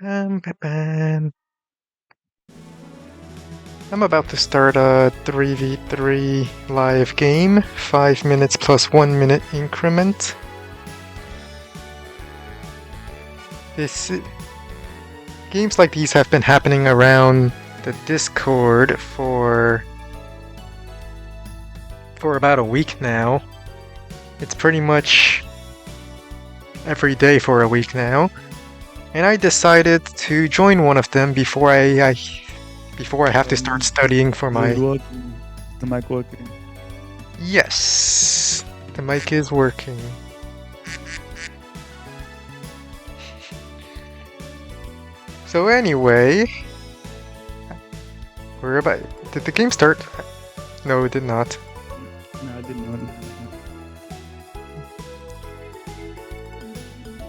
Bam. I'm about to start a 3v3 live game, 5 minutes plus 1 minute increment. Games like these have been happening around the Discord for about a week now. It's pretty much every day for a week now. And I decided to join one of them before I have to start studying for my... The mic working? Yes, the mic is working. So anyway, did the game start? No, it did not. No, I didn't know.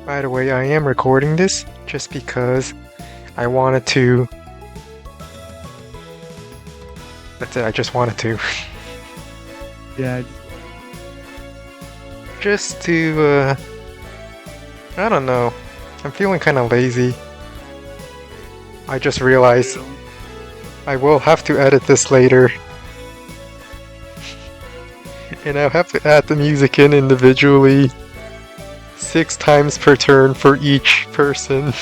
By the way, I am recording this just because I wanted to. That's it, I just wanted to. Yeah. Just to, I don't know. I'm feeling kind of lazy. I just realized I will have to edit this later. And I'll have to add the music in individually. 6 times per turn for each person.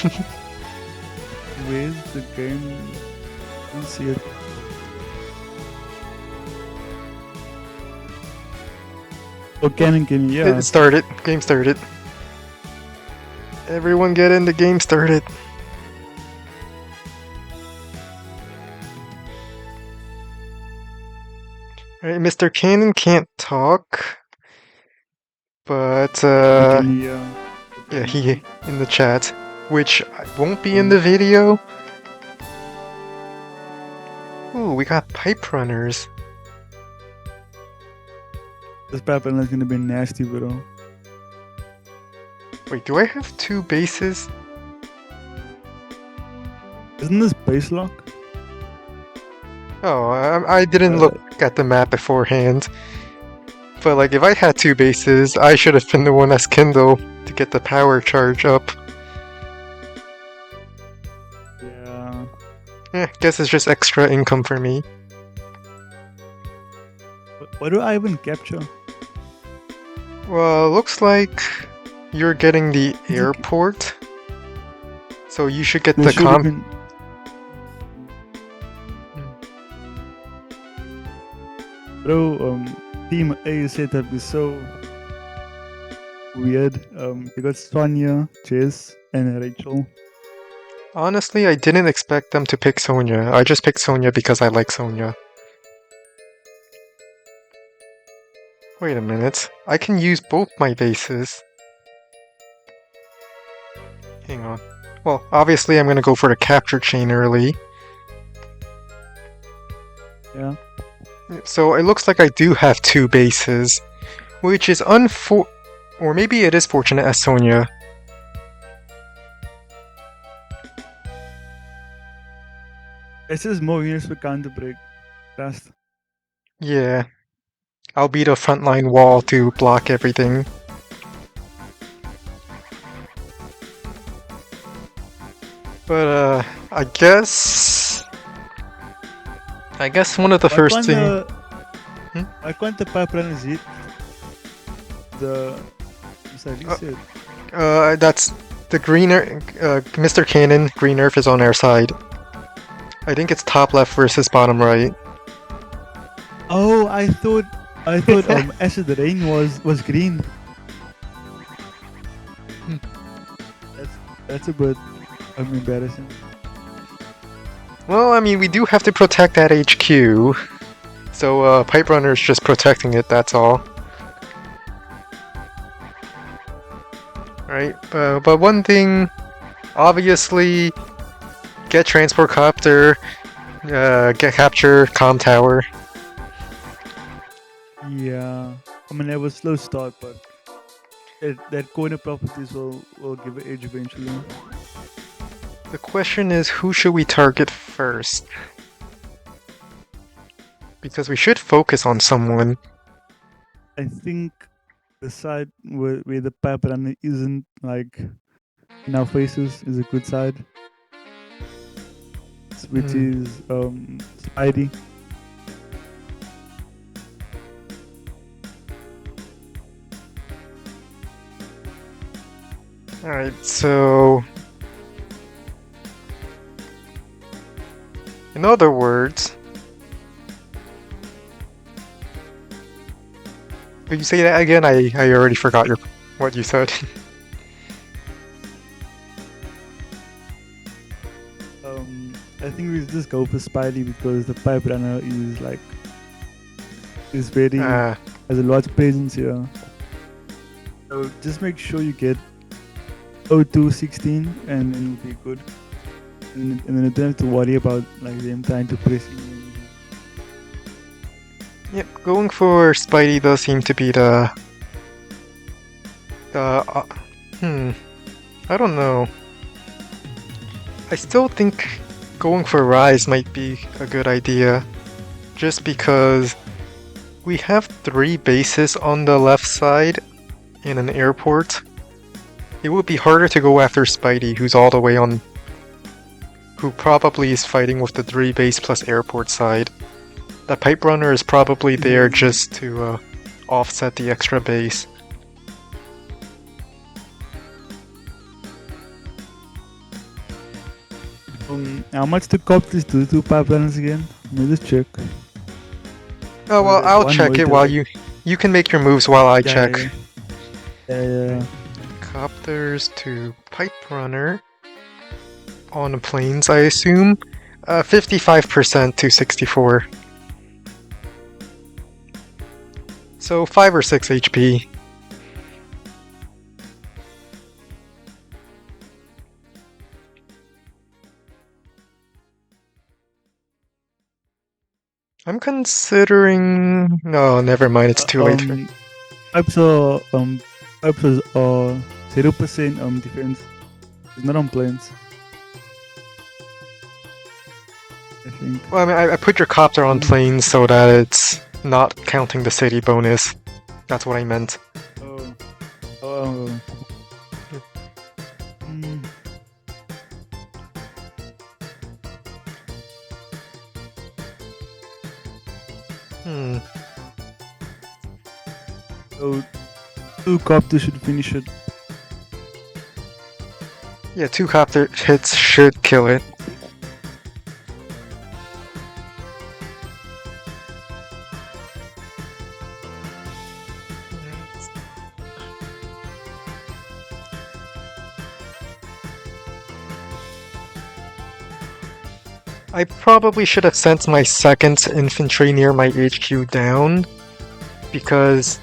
Where's the game? I don't see it. Oh, Canon, yeah. It started. Game started. Everyone get in, the game started. Alright, Mr. Cannon can't talk. But, yeah, he in the chat, which won't be in the video. Ooh, we got pipe runners. This pipe runner is gonna be nasty, bro. Wait, do I have 2 bases? Isn't this base lock? Oh, I didn't look at the map beforehand. But like, if I had 2 bases, I should have been the one as Kindle to get the power charge up. Yeah. Guess it's just extra income for me. What do I even capture? Well, looks like you're getting the airport. So you should get the Bro, Team A setup is so weird. You got Sonia, Jess, and Rachel. Honestly, I didn't expect them to pick Sonia. I just picked Sonia because I like Sonia. Wait a minute. I can use both my bases. Hang on. Well, obviously I'm gonna go for the capture chain early. Yeah. So it looks like I do have 2 bases, which is or maybe it is fortunate as Sonia. This is more units for counter break. Fast. Yeah. I'll be the frontline wall to block everything. But I guess one of the first things... I can't the pipe runners hit the... that's the greener... Mr. Cannon, green earth is on our side. I think it's top left versus bottom right. Oh, I thought Acid Rain was green. That's a bit embarrassing. Well, I mean, we do have to protect that HQ. So, Pipe Runner's just protecting it, that's all. Right, but one thing, obviously, get Transport Copter, get Capture, Comm Tower. Yeah, I mean, it was a slow start, but that corner properties will give it edge eventually. The question is, who should we target first? Because we should focus on someone. I think the side where the pipe runner isn't like in our faces is a good side. which Hmm. is Spidey. Alright, so in other words, will you say that again? I already forgot what you said. I think we just go for Spidey because the pipe runner is like is very Uh, has a lot of presence here. So just make sure you get 0216 and then it'll be good. And then you don't have to worry about like them trying to press in. yep, going for Spidey does seem to be the I don't know. I still think going for Rize might be a good idea, just because we have 3 bases on the left side in an airport. It would be harder to go after Spidey, who's all the way on, who probably is fighting with the 3 base plus airport side. The pipe runner is probably there just to offset the extra base. How much the copters do to pipelines again? Let me just check. Oh well, there's I'll one check it motor, while like- you can make your moves while I Yeah, check. Yeah. Copters to pipe runner on the planes, I assume. 55% to 64. So 5 or 6 HP. I'm considering. No, never mind. It's too late. Pipes are 0% defense. It's not on planes. I think. Well, I mean, I put your copter on planes so that it's not counting the city bonus. That's what I meant. Oh. Oh. Hmm. So 2 copters should finish it. Yeah, 2 copter hits should kill it. I probably should have sent my 2nd infantry near my HQ down, because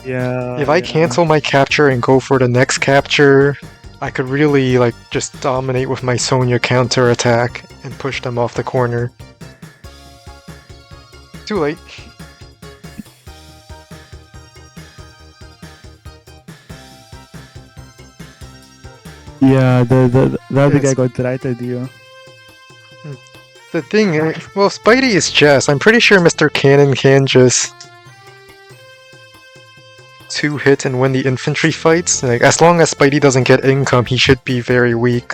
if I cancel my capture and go for the next capture, I could really just dominate with my Sonya counterattack and push them off the corner. Too late. Yeah, the other Yes. guy got the right idea. The thing, well, Spidey is Jess. I'm pretty sure Mr. Cannon can just 2-hit and win the infantry fights. Like, as long as Spidey doesn't get income, he should be very weak.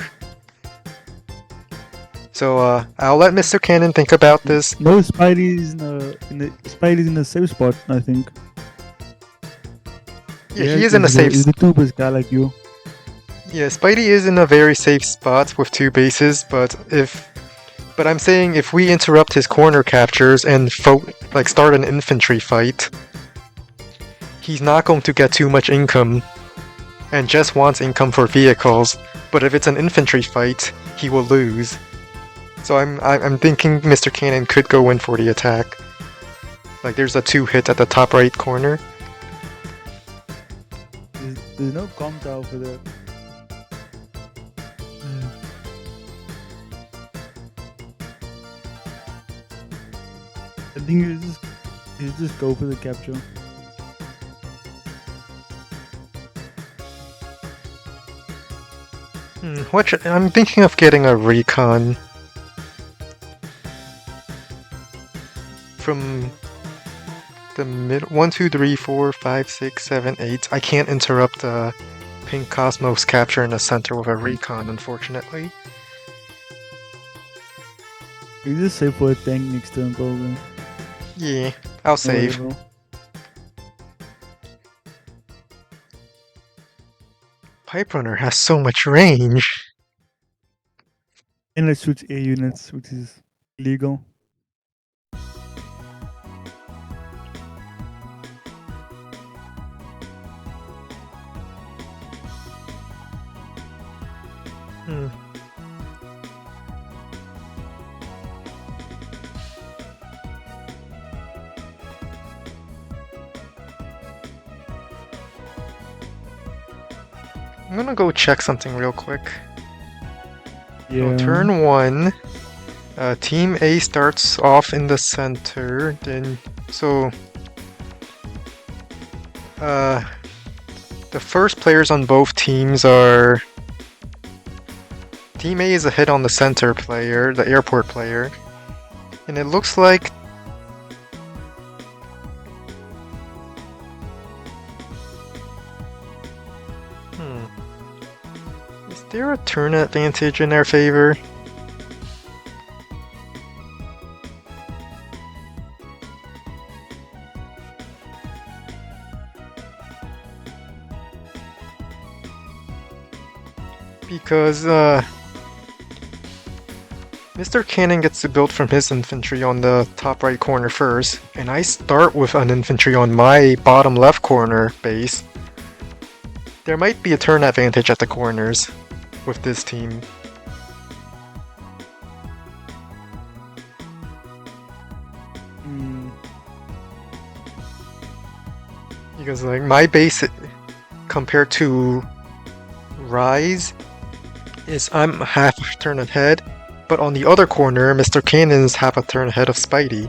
So, I'll let Mr. Cannon think about this. No, Spidey's Spidey's in a safe spot, I think. Yeah, he is in a safe He's the 2 base guy like you. Yeah, Spidey is in a very safe spot with 2 bases, but I'm saying if we interrupt his corner captures and start an infantry fight, he's not going to get too much income, and Jess wants income for vehicles. But if it's an infantry fight, he will lose. So I'm thinking Mr. Cannon could go in for the attack. Like, there's a 2-hit at the top right corner. There's no comp tower for that. I think you just go for the capture. I'm thinking of getting a recon from the mid 1, 2, 3, 4, 5, 6, 7, 8. I can't interrupt the Pink Cosmos capture in the center with a recon, unfortunately. You just save for a tank next turn, probably. Yeah, I'll save. Whatever. Pipe Runner has so much range. And it shoots air units, which is illegal. Hmm. I'm gonna go check something real quick. Yeah. So turn 1, Team A starts off in the center. Then, so the first players on both teams are. Team A is ahead on the center player, the airport player, and it looks like. Is there a turn advantage in our favor? Because Mr. Cannon gets to build from his infantry on the top right corner first, and I start with an infantry on my bottom left corner base. There might be a turn advantage at the corners with this team. Because like my base compared to Rize is I'm half a turn ahead, but on the other corner, Mr. Cannon's half a turn ahead of Spidey.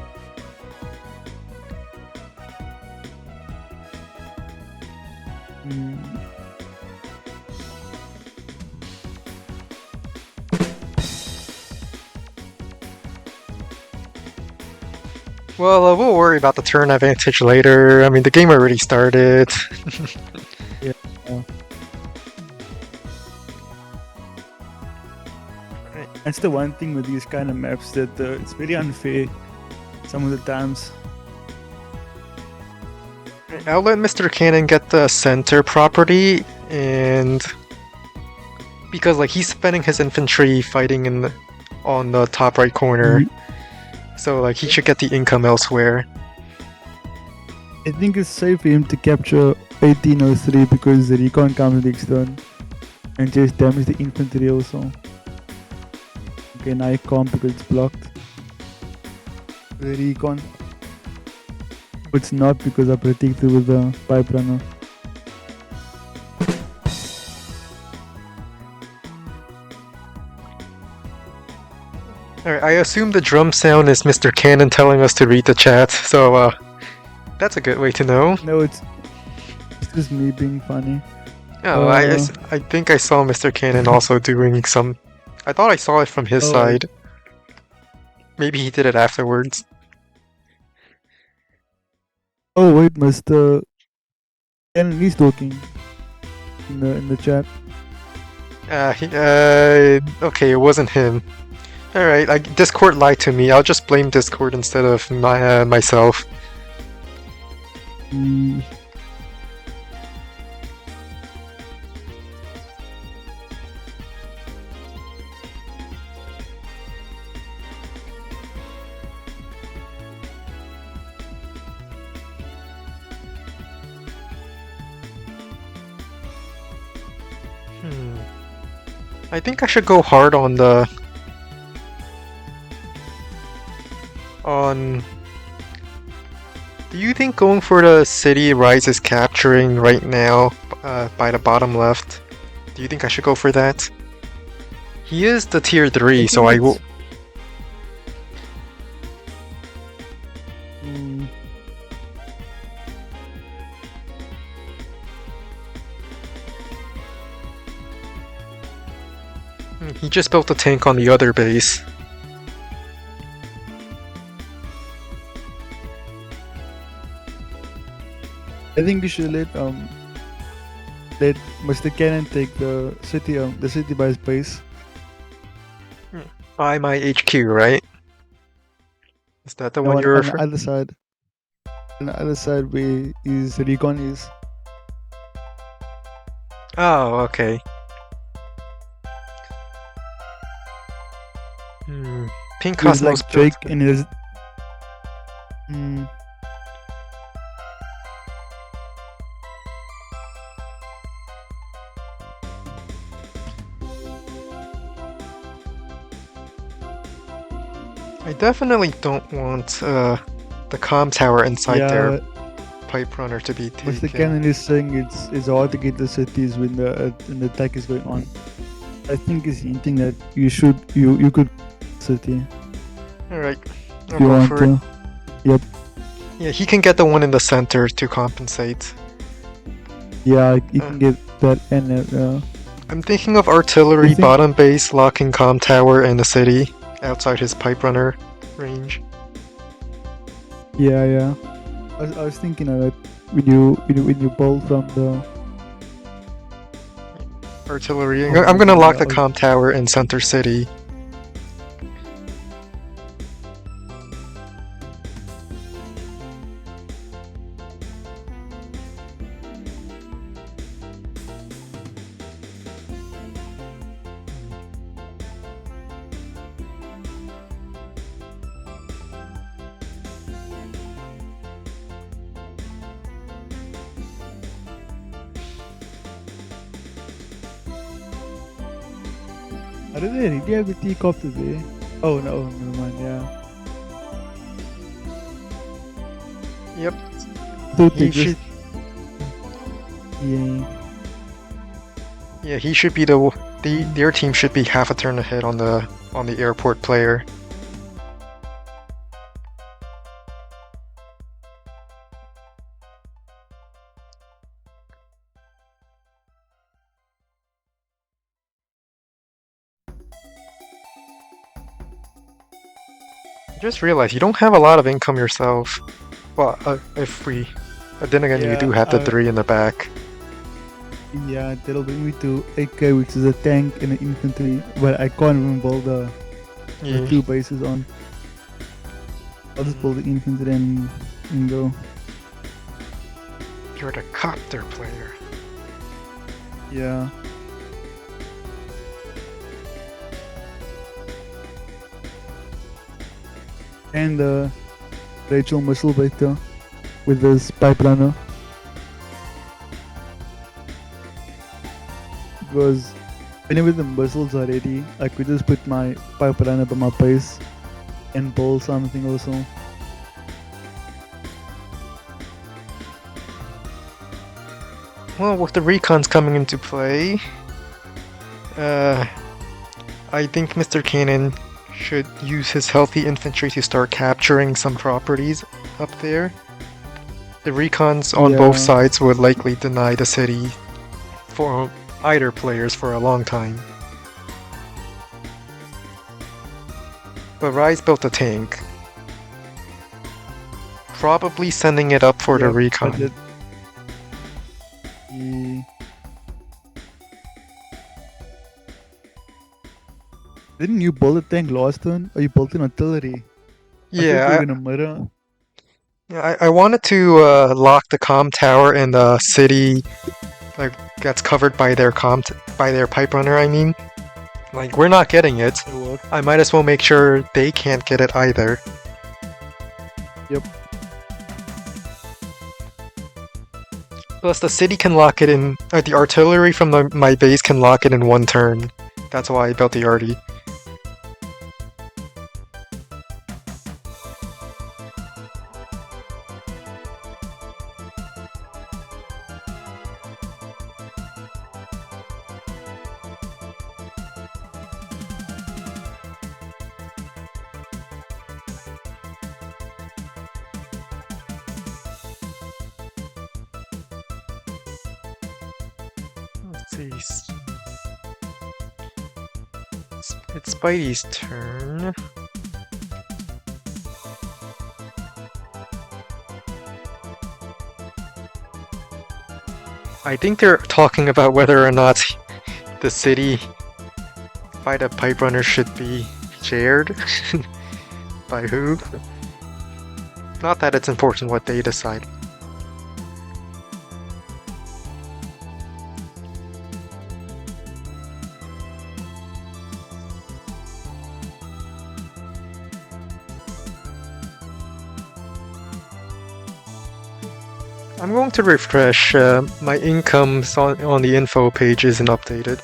Well, we'll worry about the turn advantage later. I mean, the game already started. Yeah. That's the one thing with these kind of maps that it's very unfair some of the times. I'll let Mr. Cannon get the center property, and because like he's spending his infantry fighting on the top right corner, so like he should get the income elsewhere. I think it's safe for him to capture 1803 because the recon comes next turn and just damage the infantry also. Okay, now I can't because it's blocked. The recon. But it's not because I protected with the pipe runner. Alright, I assume the drum sound is Mr. Cannon telling us to read the chat, so that's a good way to know. No, it's just me being funny. Oh, I think I saw Mr. Cannon also doing some. I thought I saw it from his side. Maybe he did it afterwards. Oh wait, Mr. Cannon is talking in the chat. Okay, it wasn't him. Alright, Discord lied to me. I'll just blame Discord instead of myself. I think I should go hard on the... Do you think going for the city Rize is capturing right now by the bottom left? Do you think I should go for that? He is the tier 3, so I will... He just built a tank on the other base. I think we should let Mr. Cannon take the city by his base. By my HQ, right? that the No, one you're on the referring? other side. On the other side where is Recon is. Oh, okay. Pink With Cosmos like built. Drake and his. Mm, I definitely don't want the comm tower inside their yeah, pipe runner to be Mr. taken. Cannon is saying it's hard to get the cities when the attack is going on. I think he's hinting that you could city Alright, I'll if you go want for it. to. Yep. Yeah, he can get the one in the center to compensate. Yeah, you Uh, can get that and I'm thinking of artillery I think- bottom base locking comm tower in the city outside his pipe runner range. yeah. I was thinking of that when you bolt from the. Artillery. Oh, I'm gonna lock yeah, the comm tower in center city. I don't know, really have a teacup today. Oh no, never mind. Yeah. Yep. So He they just should. yeah. Yeah, he should be their team should be half a turn ahead on the airport player. I just realized you don't have a lot of income yourself. Well, then again, you do have the 3 in the back. Yeah, that'll bring me to 8k, which is a tank and an infantry, but I can't even build the Yeah. 2 bases on. I'll just build the infantry and go. You're the copter player. Yeah. And Rachel missile vector with this pipe runner. Because whenever the missiles are ready, I could just put my pipe runner by my base and build something also. Well, with the recons coming into play, I think Mr. Cannon should use his healthy infantry to start capturing some properties up there. The recons on both Yeah. sides would likely deny the city for either players for a long time. But Rize built a tank. Probably sending it up for the Yep, but recon. Yeah. Didn't you build a tank last turn? Or you built an artillery? I thought you Yeah, were gonna mirror. I wanted to lock the comm tower in the city, like that's covered by their by their pipe runner. I mean, like we're not getting it. It'll work. I might as well make sure they can't get it either. Yep. Plus, the city can lock it in. The artillery from my base can lock it in 1 turn. That's why I built the arty. Let's see. It's Spidey's turn. I think they're talking about whether or not the city by the pipe runner should be shared. By who? Not that it's important what they decide. I'm going to refresh. My income on the info page isn't updated.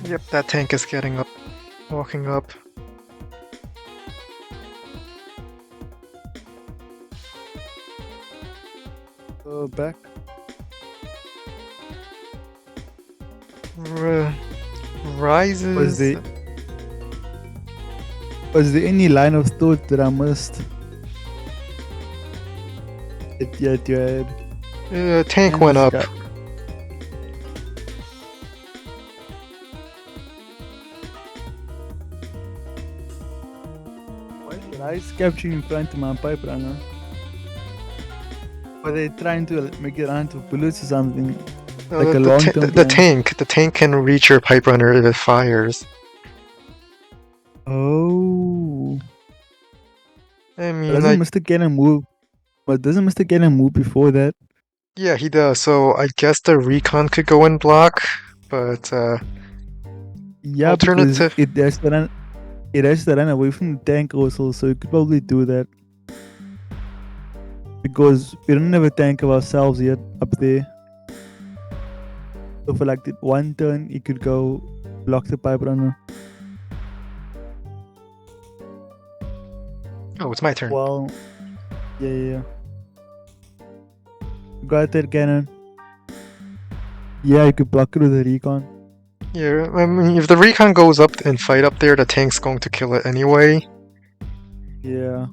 Yep, that tank is getting up, walking up. Back. Rises. Was there any line of thought that I missed? Yet you had. Tank went up. Why is Rize capturing in front of my pipe runner? Are they trying to make it onto bullets or something? Like a long-term the tank can reach your pipe runner if it fires. Oh. I mean, doesn't Mr. Cannon move? But doesn't Mr. Cannon move before that? Yeah, he does. So I guess the recon could go and block, but yeah, alternative. Because it has to run away from the tank also, so you could probably do that. Because we don't have a tank of ourselves yet up there. So for like that one turn, you could go block the pipe runner. Oh, it's my turn. Well, yeah. Got that cannon. Yeah, you could block it with a recon. Yeah, I mean, if the recon goes up and fight up there, the tank's going to kill it anyway. Yeah.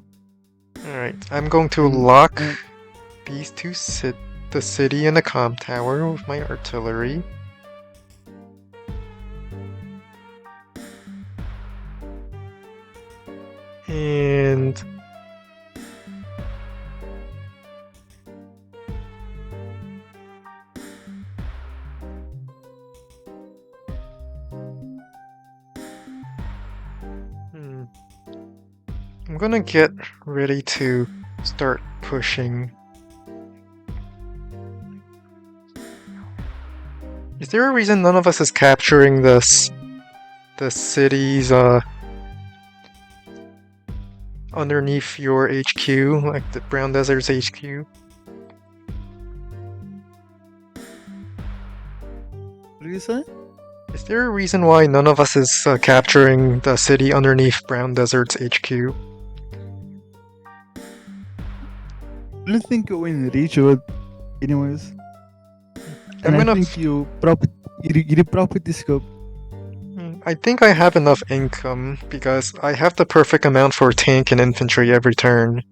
Alright, I'm going to lock these two the city and the comm tower with my artillery. And I'm gonna get ready to start pushing. Is there a reason none of us is capturing the cities underneath your HQ, like the Brown Desert's HQ? What did you say? Is there a reason why none of us is capturing the city underneath Brown Desert's HQ? I don't think you win reach it, anyways. And I think you did property scope. I think I have enough income because I have the perfect amount for tank and infantry every turn.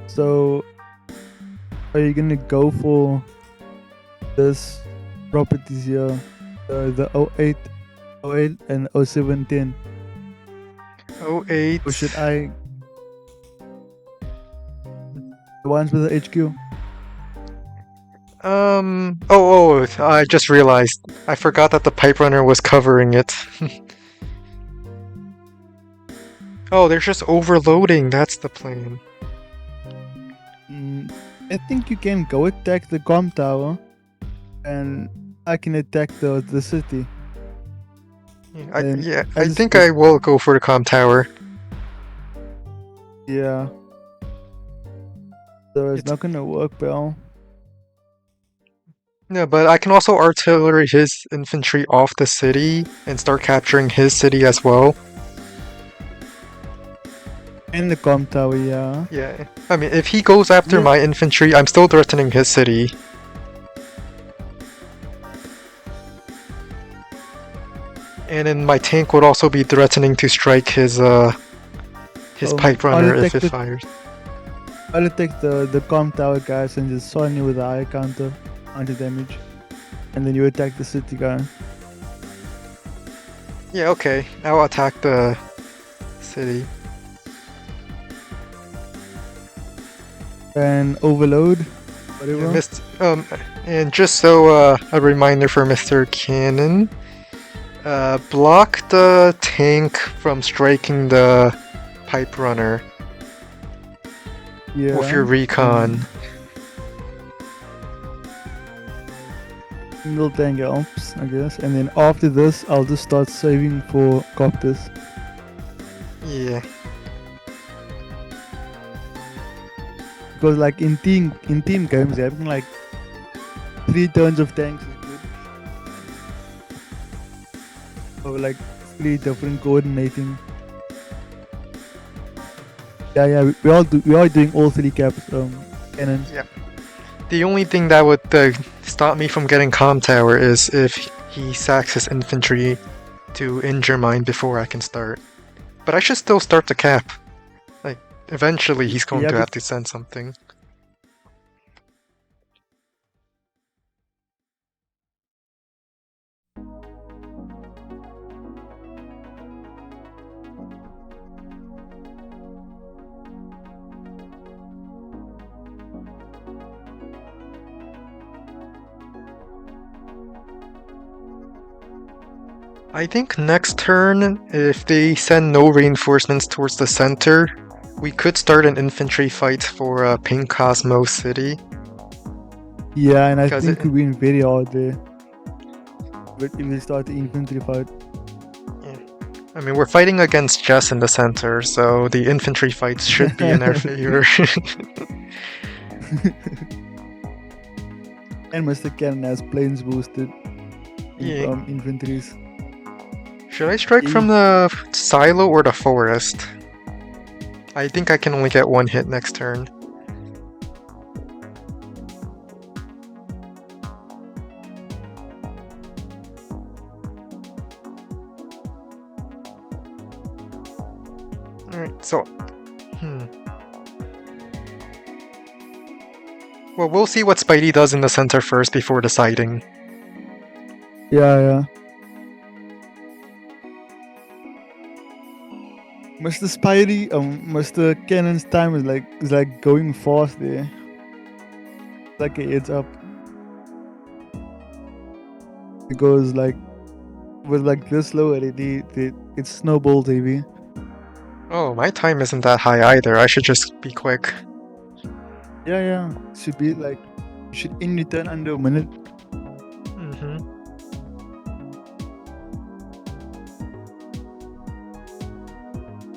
So, are you gonna go for this properties here? The 08, 08 and 0710? 08. Or should I? The ones with the HQ? Oh, I just realized. I forgot that the pipe runner was covering it. Oh, they're just overloading, that's the plan. I think you can go attack the com tower, and I can attack the city. Then I just think I will go for the comm tower. yeah. So it's It's not gonna work well. Yeah, but I can also artillery his infantry off the city and start capturing his city as well. And the com tower, yeah. Yeah, I mean, if he goes after Yeah. my infantry, I'm still threatening his city. And then my tank would also be threatening to strike his pipe runner if it fires. I'll attack the com tower guys and just sign you with a high counter damage. And then you attack the city guy. Yeah, okay. I'll attack the city. And overload. Whatever. And just so a reminder for Mr. Cannon, block the tank from striking the pipe runner Yeah. with your recon. Single tank helps, I guess. And then after this, I'll just start saving for copters. Yeah. Because like in team games, having like 3 turns of tanks is good. Or like 3 different coordinating. Yeah. We are doing all 3 caps cannons. Yeah. The only thing that would stop me from getting comm tower is if he sacks his infantry to injure mine before I can start. But I should still start the cap. Like, eventually he's going to have to send something. I think next turn, if they send no reinforcements towards the center, we could start an infantry fight for Pink Cosmos City. Yeah, and I think we win very hard there. But if we start the infantry fight. Yeah. I mean, we're fighting against Jess in the center, so the infantry fights should be in our favor. And Mr. Cannon has planes boosted infantries. Should I strike from the silo or the forest? I think I can only get 1 hit next turn. Alright, so... Well, we'll see what Spidey does in the center first before deciding. Yeah. Mr. Spidey, Mr. Cannon's time is like going fast there. Like a heads up. It goes like with like this low already, it snowballs heavy. Oh, my time isn't that high either. I should just be quick. Yeah. Should be like you should end your turn under a minute.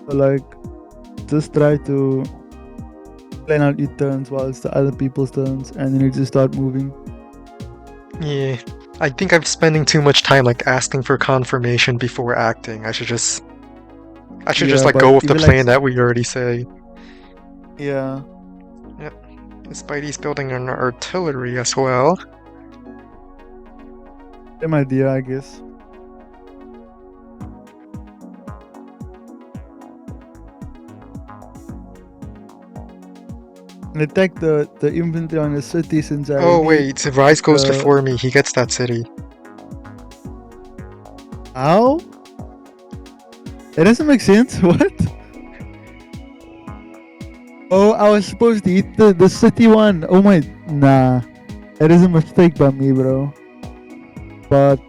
So like just try to plan out your turns while it's the other people's turns, and then you just start moving. Yeah, I think I'm spending too much time like asking for confirmation before acting. I should just like go with the plan that we already say. Yeah. Yep. Spidey's building an artillery as well. Same idea, I guess. And attack the infantry on the city since I... Oh wait, if Rize goes before me, he gets that city. How? That doesn't make sense. What? Oh, I was supposed to hit the city one. Oh my... Nah. That is a mistake by me, bro. But...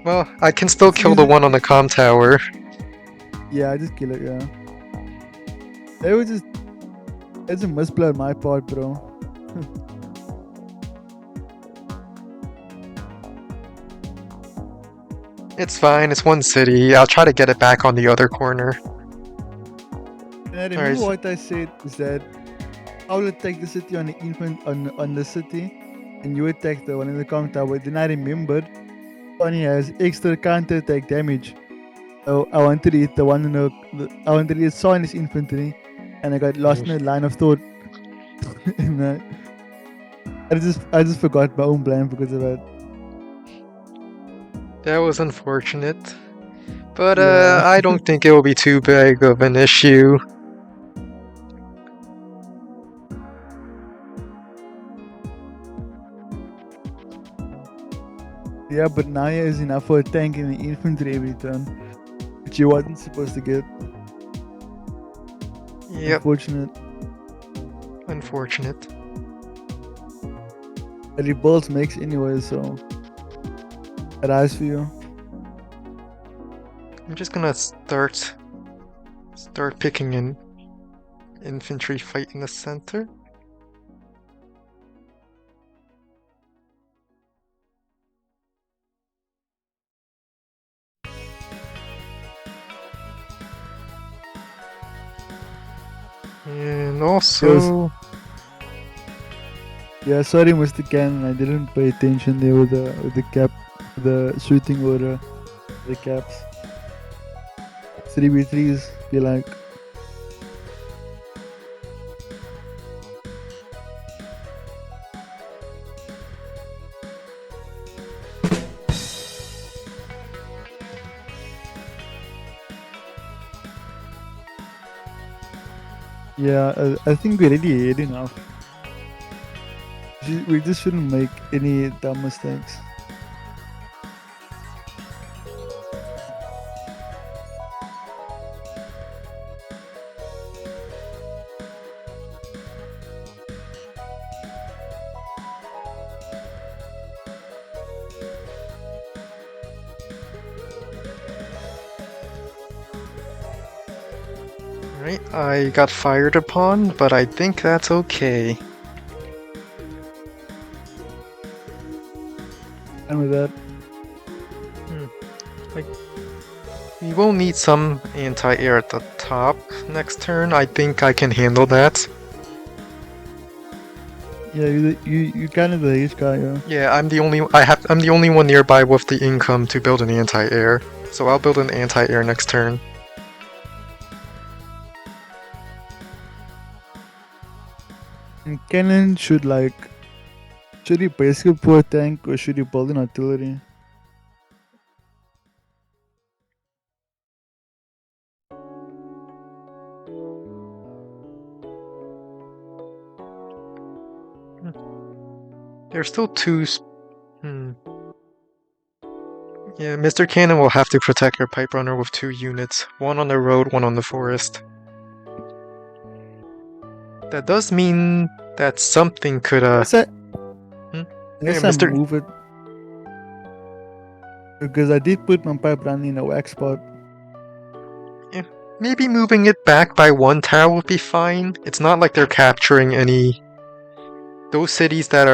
Well, I can still kill the one on the comm tower. Yeah, I just kill it, yeah. They were just... It's a misplay on my part, bro. It's fine, it's one city. I'll try to get it back on the other corner. And I remember what I said is that I will attack the city on the infant on the city, and you attack the one in the com tower. Then I remembered Tony has extra counter attack damage. So I wanted to hit the one in I wanted to hit Sonic's infantry, and I got lost in the line of thought. And I just forgot my own plan because of that. That was unfortunate. But Yeah. I don't think it will be too big of an issue. Yeah, but Naya is enough for a tank in the infantry every turn, which he wasn't supposed to get. Yep. Unfortunate. Unfortunate. But he builds makes anyway, so that eyes for you. I'm just gonna start picking an infantry fight in the center. And also... Yeah, sorry, Mr. Cannon. I didn't pay attention there with the cap, the shooting order, the caps. 3v3s, feel like. Yeah, I think we're already ahead enough. We just shouldn't make any dumb mistakes. Right, I got fired upon, but I think that's okay. And with that, we will need some anti-air at the top next turn. I think I can handle that. yeah, you kind of the ace guy, yeah. Yeah, I'm the only one nearby with the income to build an anti-air, so I'll build an anti-air next turn. And cannon should he basically put a tank or should he build an artillery? There's still two. Yeah, Mr. Cannon will have to protect your pipe runner with 2 units, one on the road, one on the forest. That does mean that something could Guess I Mr. move it because I did put my pipe runner in a wax spot. Yeah, maybe moving it back by 1 tower would be fine. It's not like they're capturing any. Those cities that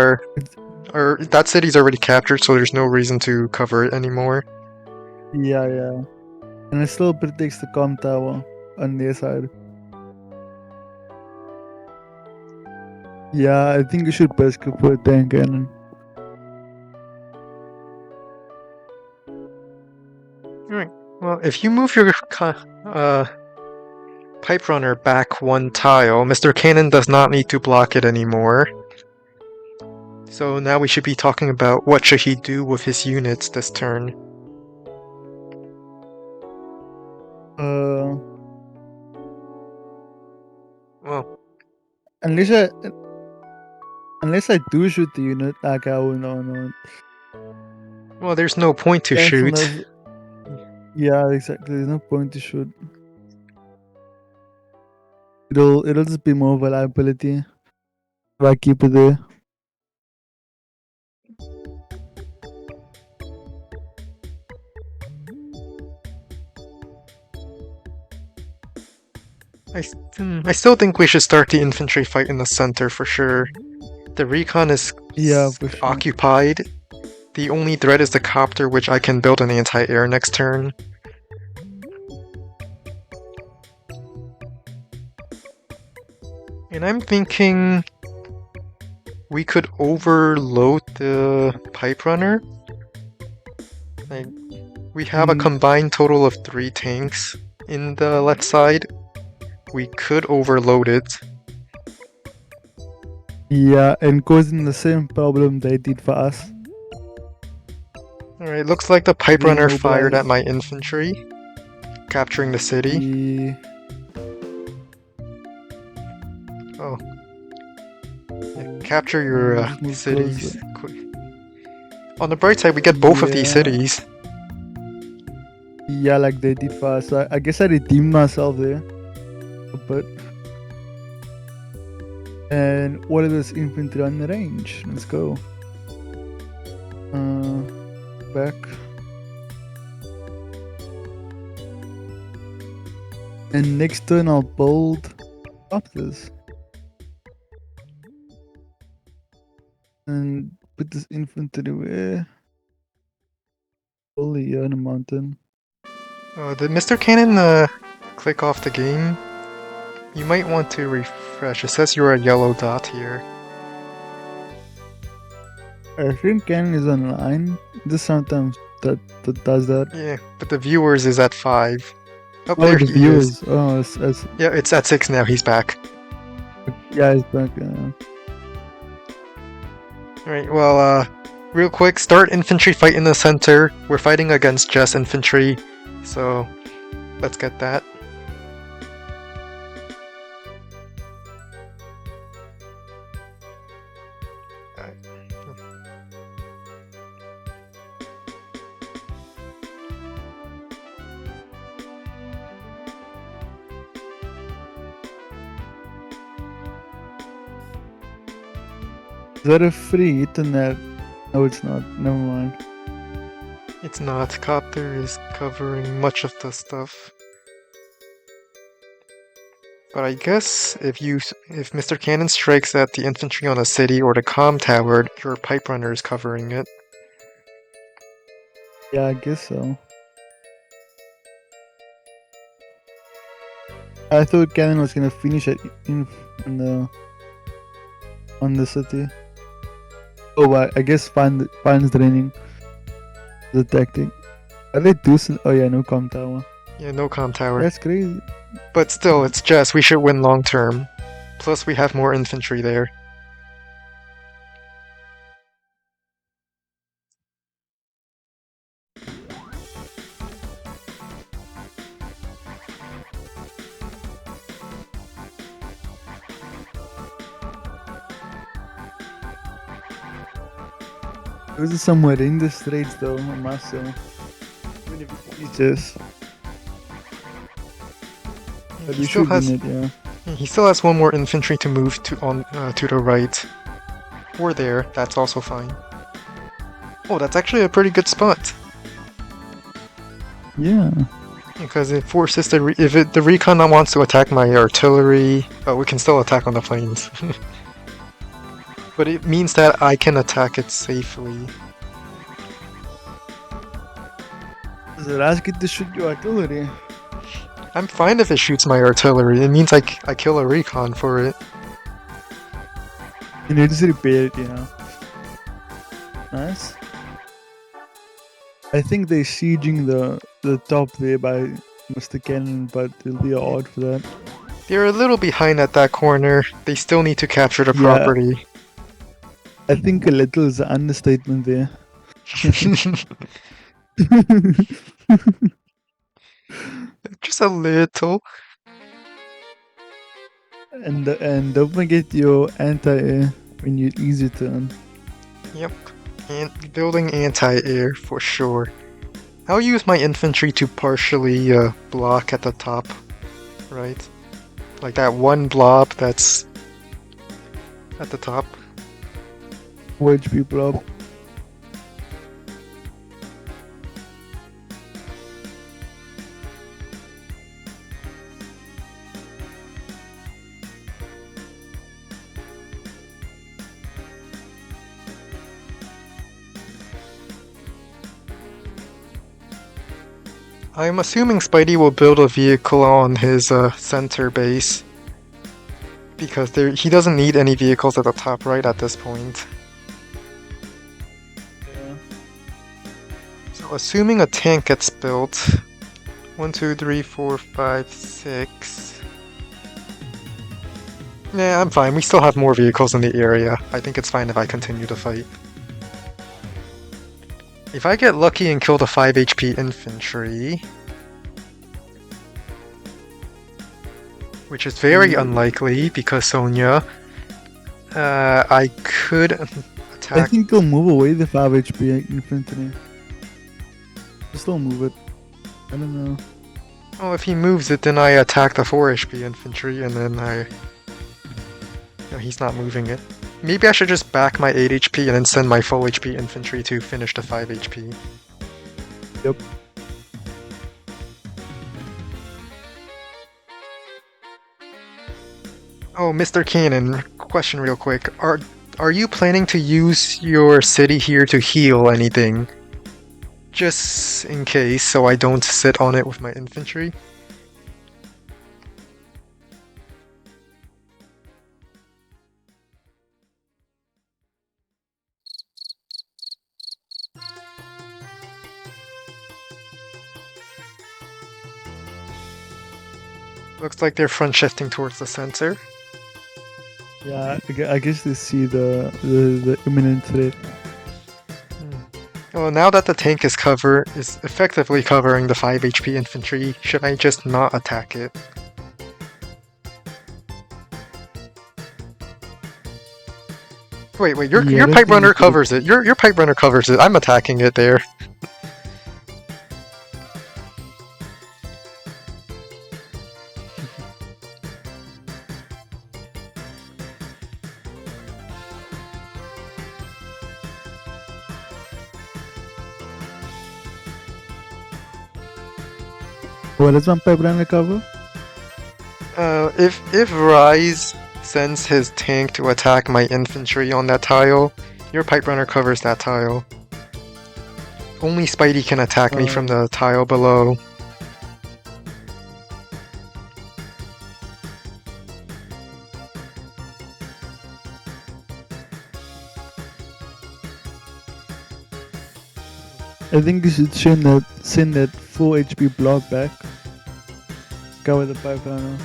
that city's already captured, so there's no reason to cover it anymore. Yeah, and it still protects the com tower on their side. Yeah, I think you should basically put a tank cannon. Alright, well, if you move your pipe runner back 1 tile, Mr. Cannon does not need to block it anymore. So now we should be talking about what should he do with his units this turn. Well, unless I do shoot the unit, like I will no. Well, there's no point to shoot. Yeah, exactly. There's no point to shoot. It'll just be more of a liability if I keep it there. I still think we should start the infantry fight in the center for sure. The recon is Yeah, for sure. occupied. The only threat is the copter, which I can build an anti-air next turn. And I'm thinking we could overload the pipe runner. Like, we have a combined total of 3 tanks in the left side. We could overload it. Yeah, and causing the same problem they did for us. Alright, looks like the pipe Being runner fired at mobilized. my infantry, capturing the city. Yeah. Oh. Yeah, capture your Just move cities. closer. On the bright side, we get both of these Yeah. cities. Yeah, like they did for us. So I guess I redeemed myself there a bit. And what is this infantry on the range? Let's go. Back. And next turn I'll build up this. And put this infantry where? Only here in a mountain. Did Mr. Cannon click off the game? You might want to refresh. It says you're a yellow dot here. I think Canon is online. This sometimes that does that. Yeah, but the viewers is at 5. Oh, Oh, there the he is. viewers. Oh, it's Yeah, it's at 6 now. He's back. yeah, it's back. Alright, well, real quick, start infantry fight in the center. We're fighting against Jess infantry, so let's get that. Is that a free internet? No, it's not. Never mind. It's not. Copter is covering much of the stuff. But I guess if Mr. Cannon strikes at the infantry on a city or the comm tower, your pipe runner is covering it. Yeah, I guess so. I thought Cannon was gonna finish it on the city. Oh, I guess Fine's draining the tactic. Are they do some? Oh yeah, no comm tower. Yeah, no comm tower. That's crazy. But still, it's Jess. We should win long term. Plus, we have more infantry there. This is somewhere in the streets though, I must say. Even if it's just. But we should win it, yeah. He still has one more infantry to move to the right. Or there. That's also fine. Oh, that's actually a pretty good spot. Yeah. Because it forces the the recon wants to attack my artillery, we can still attack on the planes. But it means that I can attack it safely. Does the Rize get to shoot your artillery? I'm fine if it shoots my artillery. It means I kill a recon for it. You need to repair it, you know. Nice. I think they're sieging the top there by Mr. Cannon, but it'll be hard for that. They're a little behind at that corner. They still need to capture the Yeah. property. I think a little is an understatement there. Just a little. And don't forget your anti-air when you use your turn. Yep. And building anti-air for sure. I'll use my infantry to partially block at the top. Right? Like that one blob that's at the top. Wedge people up. I'm assuming Spidey will build a vehicle on his center base. Because he doesn't need any vehicles at the top right at this point. Yeah. So assuming a tank gets built, 1, 2, 3, 4, 5, 6. Yeah, I'm fine. We still have more vehicles in the area. I think it's fine if I continue to fight. If I get lucky and kill the 5 HP infantry, which is very unlikely because Sonya, I could attack. I think he'll move away the 5 HP infantry. Just don't move it. I don't know. Oh, if he moves it, then I attack the 4 HP infantry, and then No, he's not moving it. Maybe I should just back my 8 HP and then send my full HP infantry to finish the 5 HP. Yep. Oh, Mr. Cannon, question real quick. Are you planning to use your city here to heal anything? Just in case, so I don't sit on it with my infantry? Looks like they're front shifting towards the center. Yeah, I guess they see the imminent threat. Well, now that the tank is effectively covering the 5 HP infantry, should I just not attack it? Wait, your pipe runner covers it. Your pipe runner covers it. I'm attacking it there. What does one pipe runner cover? If Rize sends his tank to attack my infantry on that tile, your pipe runner covers that tile. Only Spidey can attack me from the tile below. I think you should send that 4 HP block back. Cover the pipe runner.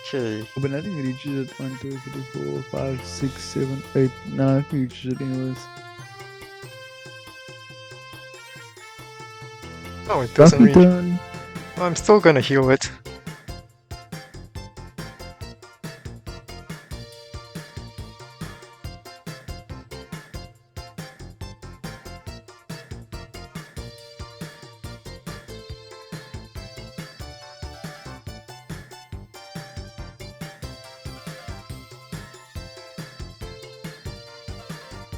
Okay. But I think it reaches it 1, 2, 3, 4, 5, 6, 7, 8. No, I think it reaches it anyways. Oh, it doesn't reach. Turn. Well, I'm still gonna heal it.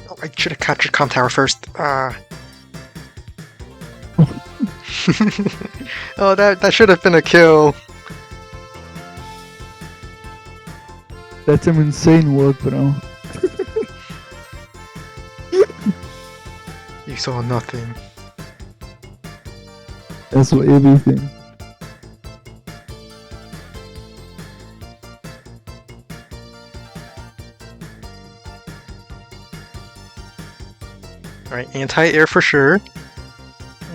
Oh, I should have captured Com Tower first. Oh, that should have been a kill. That's some insane work, bro. You saw nothing. That's for everything. Alright, anti-air for sure.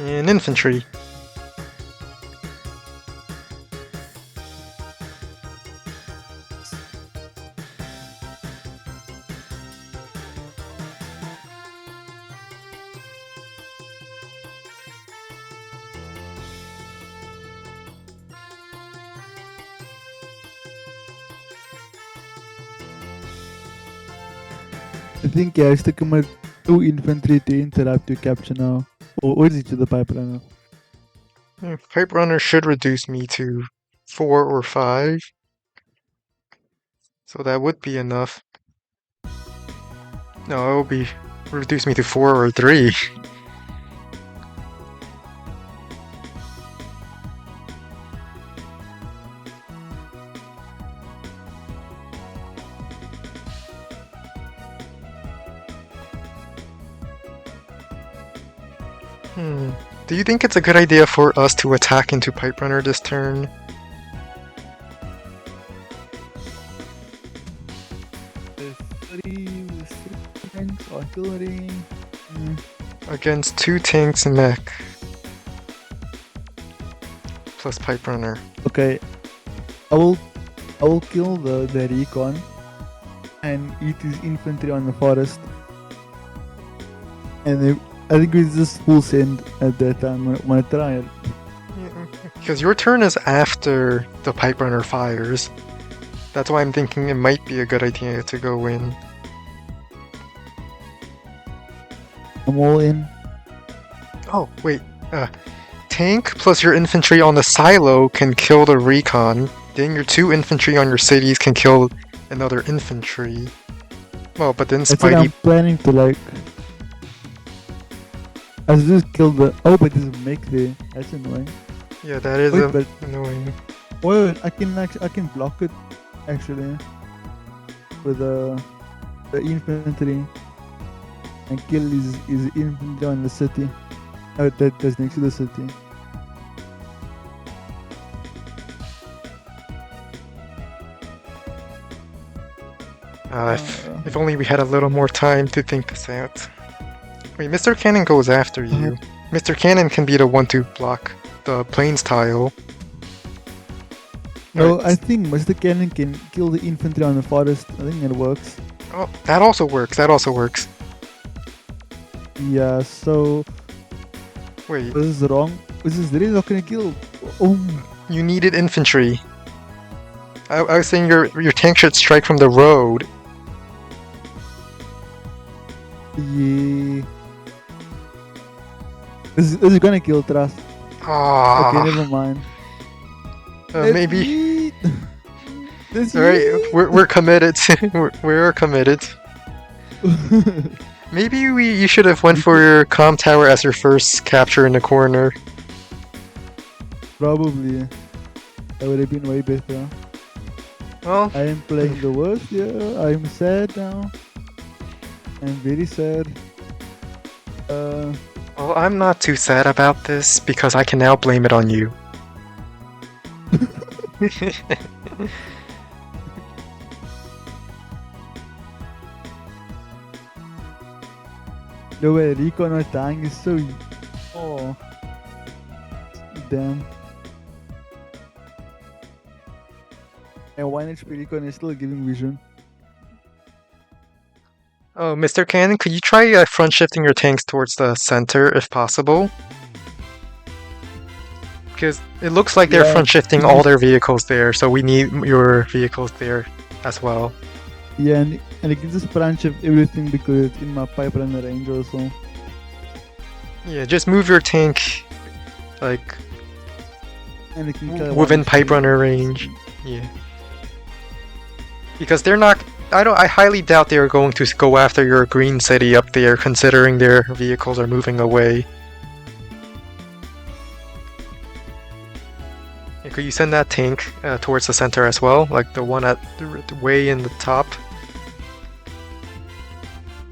And infantry. I think yeah, I stick my 2 infantry to interrupt your capture now. Or is it to the pipe runner? Pipe runner should reduce me to 4 or 5. So that would be enough. No, it will be reduce me to 4 or 3. Do you think it's a good idea for us to attack into Pipe Runner this turn? There's three tanks, artillery. Against 2 tanks and mech. Plus Pipe Runner. Okay, I will kill the recon and eat his infantry on the forest. And I think it's just full send at that time. I'm gonna try it. Because your turn is after the Pipe Runner fires. That's why I'm thinking it might be a good idea to go in. I'm all in. Oh, wait. Tank plus your infantry on the silo can kill the recon. Then your 2 infantry on your cities can kill another infantry. Well, but then That's what I'm Spidey... planning to like. I just killed the. Oh, but there's a mech there. That's annoying. Yeah, that is Wait, but annoying. wait, I can block it actually with the infantry and kill his infantry on the city. Oh, that's next to the city. If only we had a little more time to think this out. Wait, Mr. Cannon goes after you. Mr. Cannon can be the one to block the plains tile. No, Right. I think Mr. Cannon can kill the infantry on the forest. I think that works. Oh, that also works. That also works. Yeah, so Wait, this is wrong. This is really not gonna kill. Oh, you needed infantry. I was saying your tank should strike from the road. yeah. This is gonna kill Trust. Ah, Okay, never mind. maybe. Let's Alright, eat. we're committed. we're committed. Maybe you should have went for your comm tower as your first capture in the corner. Probably. That would have been way better. Well, I am playing the worst, yeah. I'm sad now. I'm very sad. well, I'm not too sad about this because I can now blame it on you. The way Rico not dying is so... Oh. Damn. And 1 HP Rico is still giving vision. Oh, Mr. Cannon, could you try front shifting your tanks towards the center if possible? Because it looks like they're Yeah. front shifting all their vehicles there, so we need your vehicles there as well. Yeah, and I can just branch of everything because it's in my pipeline range also. Yeah, just move your tank like And I can kill within 1 pipe HP. runner range. Yeah. Because they're not. I highly doubt they're going to go after your green city up there, considering their vehicles are moving away. Yeah, could you send that tank towards the center as well, like the one at the way in the top?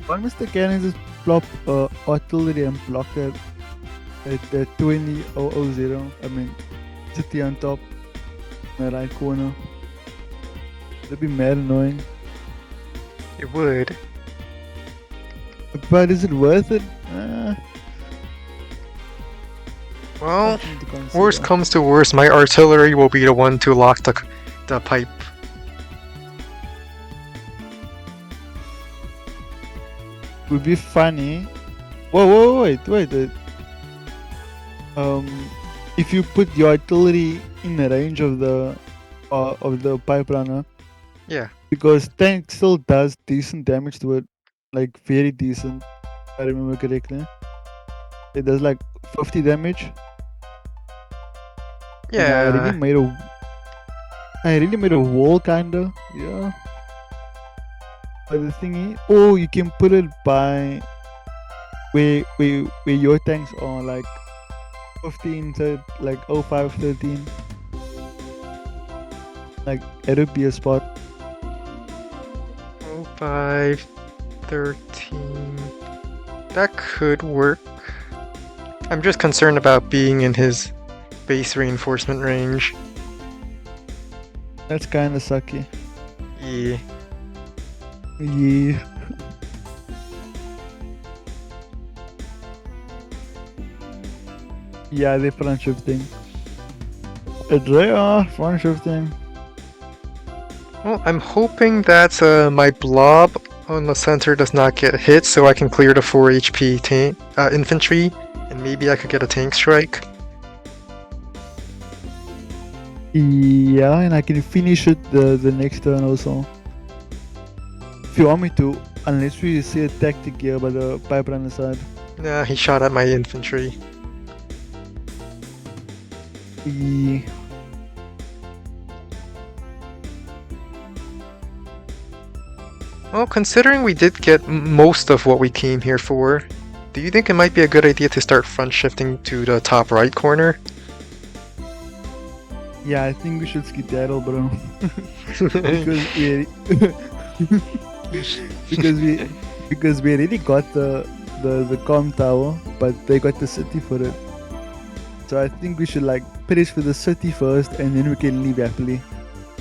Why Mr. Cannon just plop artillery and block it at 20,000? I mean, city on top, in the right corner. That'd be mad annoying. It would. But is it worth it? Well, Something to consider. worst comes to worst, my artillery will be the one to lock the pipe. Would be funny. Whoa, wait. If you put your artillery in the range of the pipe runner, Yeah. because tank still does decent damage to it, like very decent. If I remember correctly. It does like 50 damage. And Yeah. I really made a wall kinda, yeah. But the thing is, oh, you can put it by where your tanks are, like 15 to like 05, 13. Like it would be a spot. 05, 13. That could work. I'm just concerned about being in his base reinforcement range. That's kinda sucky. Yeah. Yeah. Yeah, they're front shifting. They are front shifting. Well, I'm hoping that my blob on the center does not get hit, so I can clear the 4 HP tank infantry, and maybe I could get a tank strike. Yeah, and I can finish it the next turn also. If you want me to, unless we see a tactic here by the pipe runner side. Nah, he shot at my infantry. Yeah. Well, considering we did get most of what we came here for, do you think it might be a good idea to start front shifting to the top right corner? Yeah, I think we should skedaddle, bro. because we because we already got the com tower, but they got the city for it. So I think we should like finish for the city first, and then we can leave happily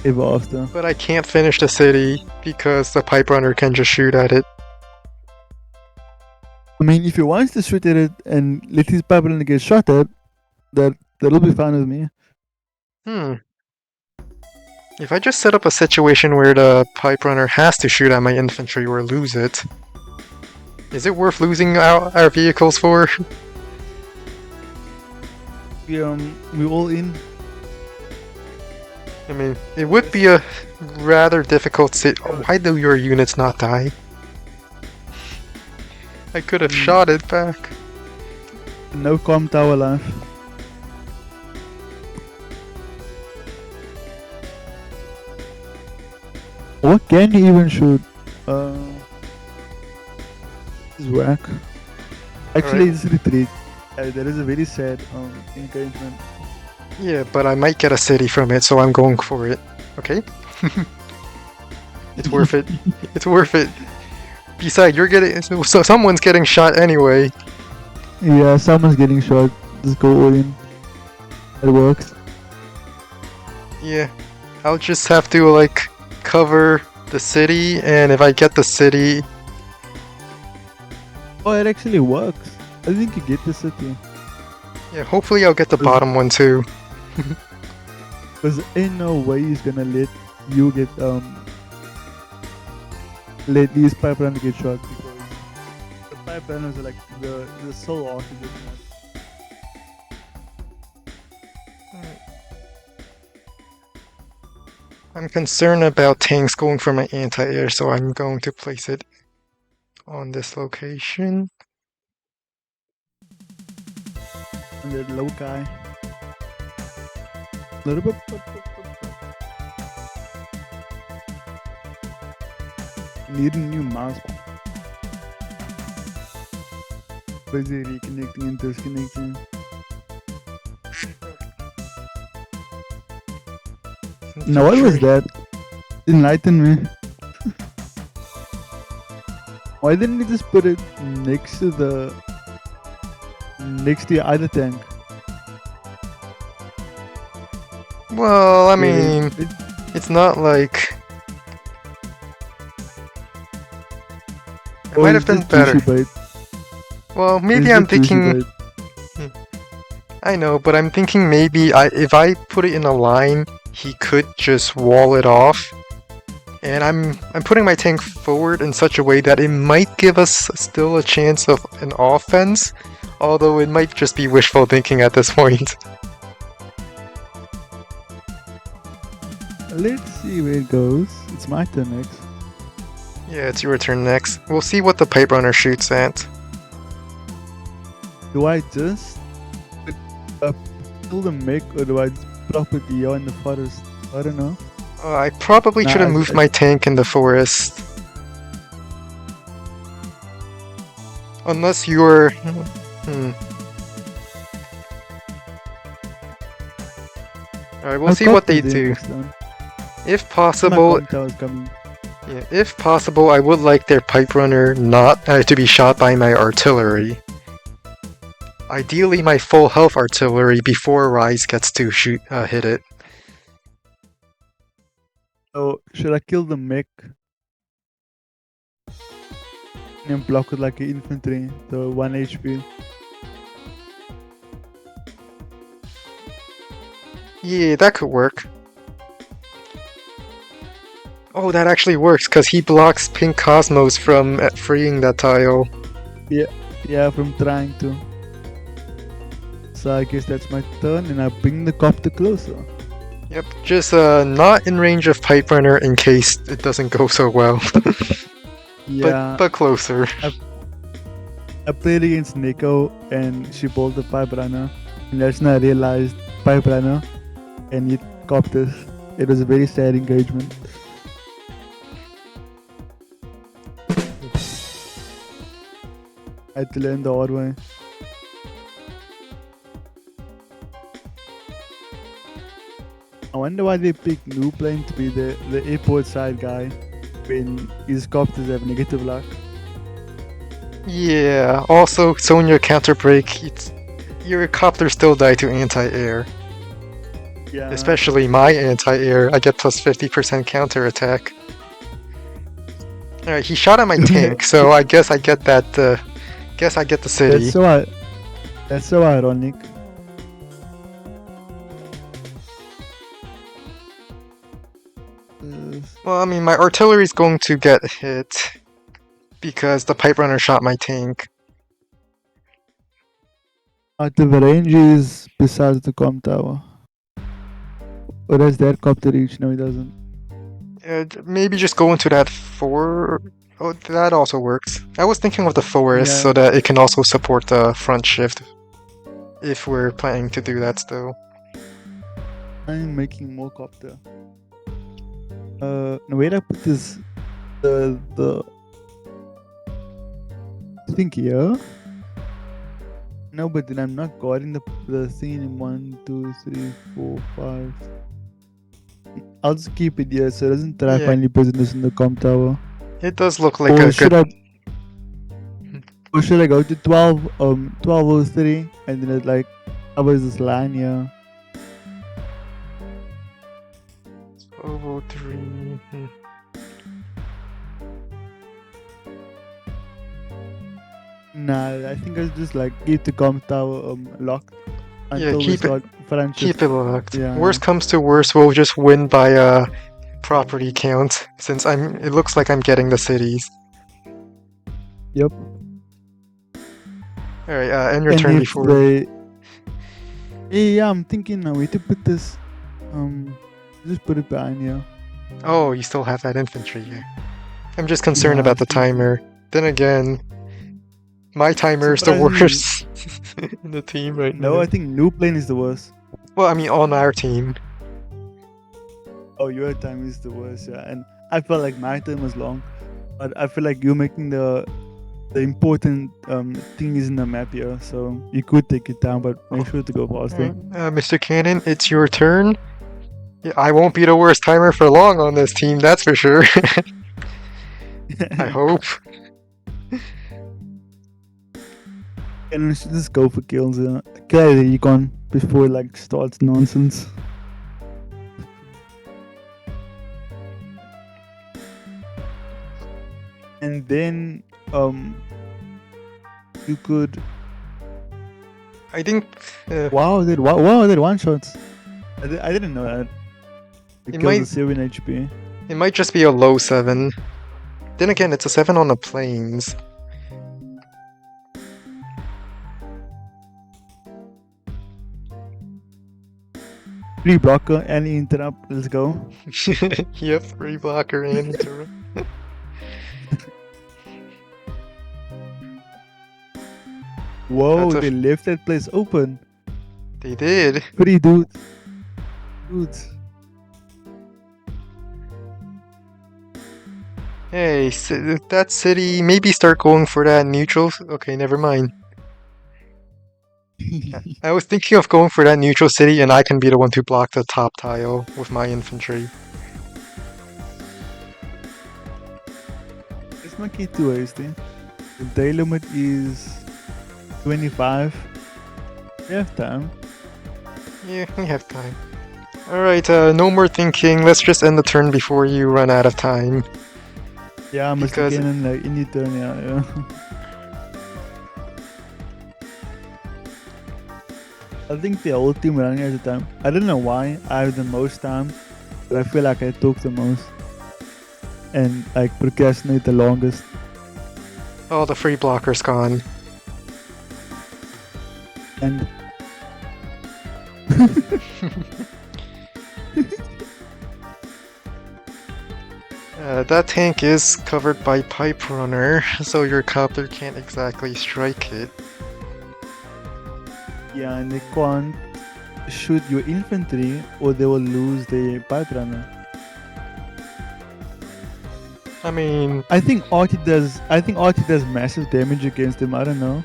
ever after. But I can't finish the city because the pipe runner can just shoot at it. I mean, if he wants to shoot at it and let his pipe runner get shot at, that'll be fine with me. If I just set up a situation where the pipe runner has to shoot at my infantry or lose it, is it worth losing our vehicles for? We all in. I mean, it would be a rather difficult why do your units not die? I could have shot it back. No com tower left. What can you even shoot? This is whack. Actually, it's retreat. There is a very sad engagement. Yeah, but I might get a city from it, so I'm going for it. Okay? It's worth it. It's worth it. Besides, you're getting so someone's getting shot anyway. Yeah, someone's getting shot. Just go all in. It works. Yeah, I'll just have to like cover the city, and if I get the city, oh, it actually works. I think you get the city. Yeah, hopefully I'll get the bottom one too. Because ain't no way he's gonna let you get let these pipe runners get shot, because the pipe runners are like the sole oxygen. I'm concerned about tanks going for my anti-air, so I'm going to place it on this location. And the low guy. Little bit. Need a new mouse. Busy reconnecting and disconnecting. Now what was that? Enlighten me. Why didn't you just put it next to the other tank? Well, I mean, it's not like it might have been better. Well, maybe I'm thinking. I know, but I'm thinking maybe if I put it in a line, he could just wall it off. And I'm putting my tank forward in such a way that it might give us still a chance of an offense, although it might just be wishful thinking at this point. Let's see where it goes. It's my turn next. Yeah, it's your turn next. We'll see what the pipe runner shoots at. Do I just kill the mech, or do I just drop it here in the forest? I don't know. I probably should have moved my tank in the forest. Unless you're... Alright, we'll see what they do. If possible... Yeah, if possible, I would like their pipe runner not to be shot by my artillery. Ideally, my full health artillery before Rize gets to hit it. So should I kill the mech and block with like an infantry, the 1 HP? Yeah, that could work. Oh, that actually works, because he blocks Pink Cosmos from freeing that tile. Yeah, from trying to. So I guess that's my turn, and I bring the copter closer. Yep, just not in range of Pipe Runner in case it doesn't go so well. Yeah, but closer. I played against Nico, and she bowled the pipe runner, and that's when I realized pipe runner, and it copters. It was a very sad engagement. I had to learn the hard way. I wonder why they picked New Plane to be the airport side guy when his copters have negative luck. Yeah, also, so in your counter break, your copter still die to anti-air. Yeah. Especially my anti-air, I get plus 50% counter attack. Alright, he shot at my tank, so I guess I get that, guess I get the city. That's so ironic. Well, I mean, my artillery's going to get hit because the pipe runner shot my tank. The range is besides the com tower. Or does that copter reach? No, it doesn't. Maybe just go into that 4. Oh, that also works. I was thinking of the forest Yeah. so that it can also support the front shift. If we're planning to do that still. I'm making more copter. Now where I put this? The I think here. No, but then I'm not guarding the thing in 1, 2, 3, 4, 5. I'll just keep it here so it doesn't try Yeah. finding business in the com tower. It does look like Or a should good... Or should I go to 1203 and then it like covers this line here? 003. Nah, I think I'll just like keep the com tower locked until we keep it- start front shift. Keep it locked. Yeah. Worst comes to worst, we'll just win by property count, since it looks like I'm getting the cities. Yep. Alright, end your And turn if before... they... Yeah, I'm thinking now where to put this. Just put it behind here. Oh, you still have that infantry here. I'm just concerned Yeah, about the I think- timer. Then again, my timer is the worst in the team right now. No, I think New Plane is the worst. Well, I mean, on our team. Oh, your time is the worst, yeah. And I felt like my time was long, but I feel like you're making the important things in the map here, so you could take it down, but make sure to go faster. Mr. Cannon, it's your turn. Yeah, I won't be the worst timer for long on this team, that's for sure. I hope. And we should just go for kills. Kill the recon before it like starts nonsense. And then you could. I think... Wow, that one shots. I didn't know that. It kills a 7 HP. It might just be a low 7. Then again, it's a 7 on the plains. Free blocker and interrupt. Let's go. Yep, free blocker and interrupt. Whoa, That's a they left that place open. They did. Pretty dudes. Dudes. Hey, that city, maybe start going for that neutral. Okay, never mind. I was thinking of going for that neutral city, and I can be the one to block the top tile with my infantry. It's not key to wasting. The day limit is 25, We have time. Yeah, we have time. Alright, no more thinking. Let's just end the turn before you run out of time. Yeah, Mr. Because Cannon, like in your turn, yeah. I think the whole team running at the time. I don't know why I have the most time, but I feel like I talk the most and like procrastinate the longest. oh, the free blocker's gone. And That tank is covered by Pipe Runner, so your copter can't exactly strike it. yeah, and they can't shoot your infantry or they will lose the pipe runner. I mean, I think Artie does massive damage against him. I don't know.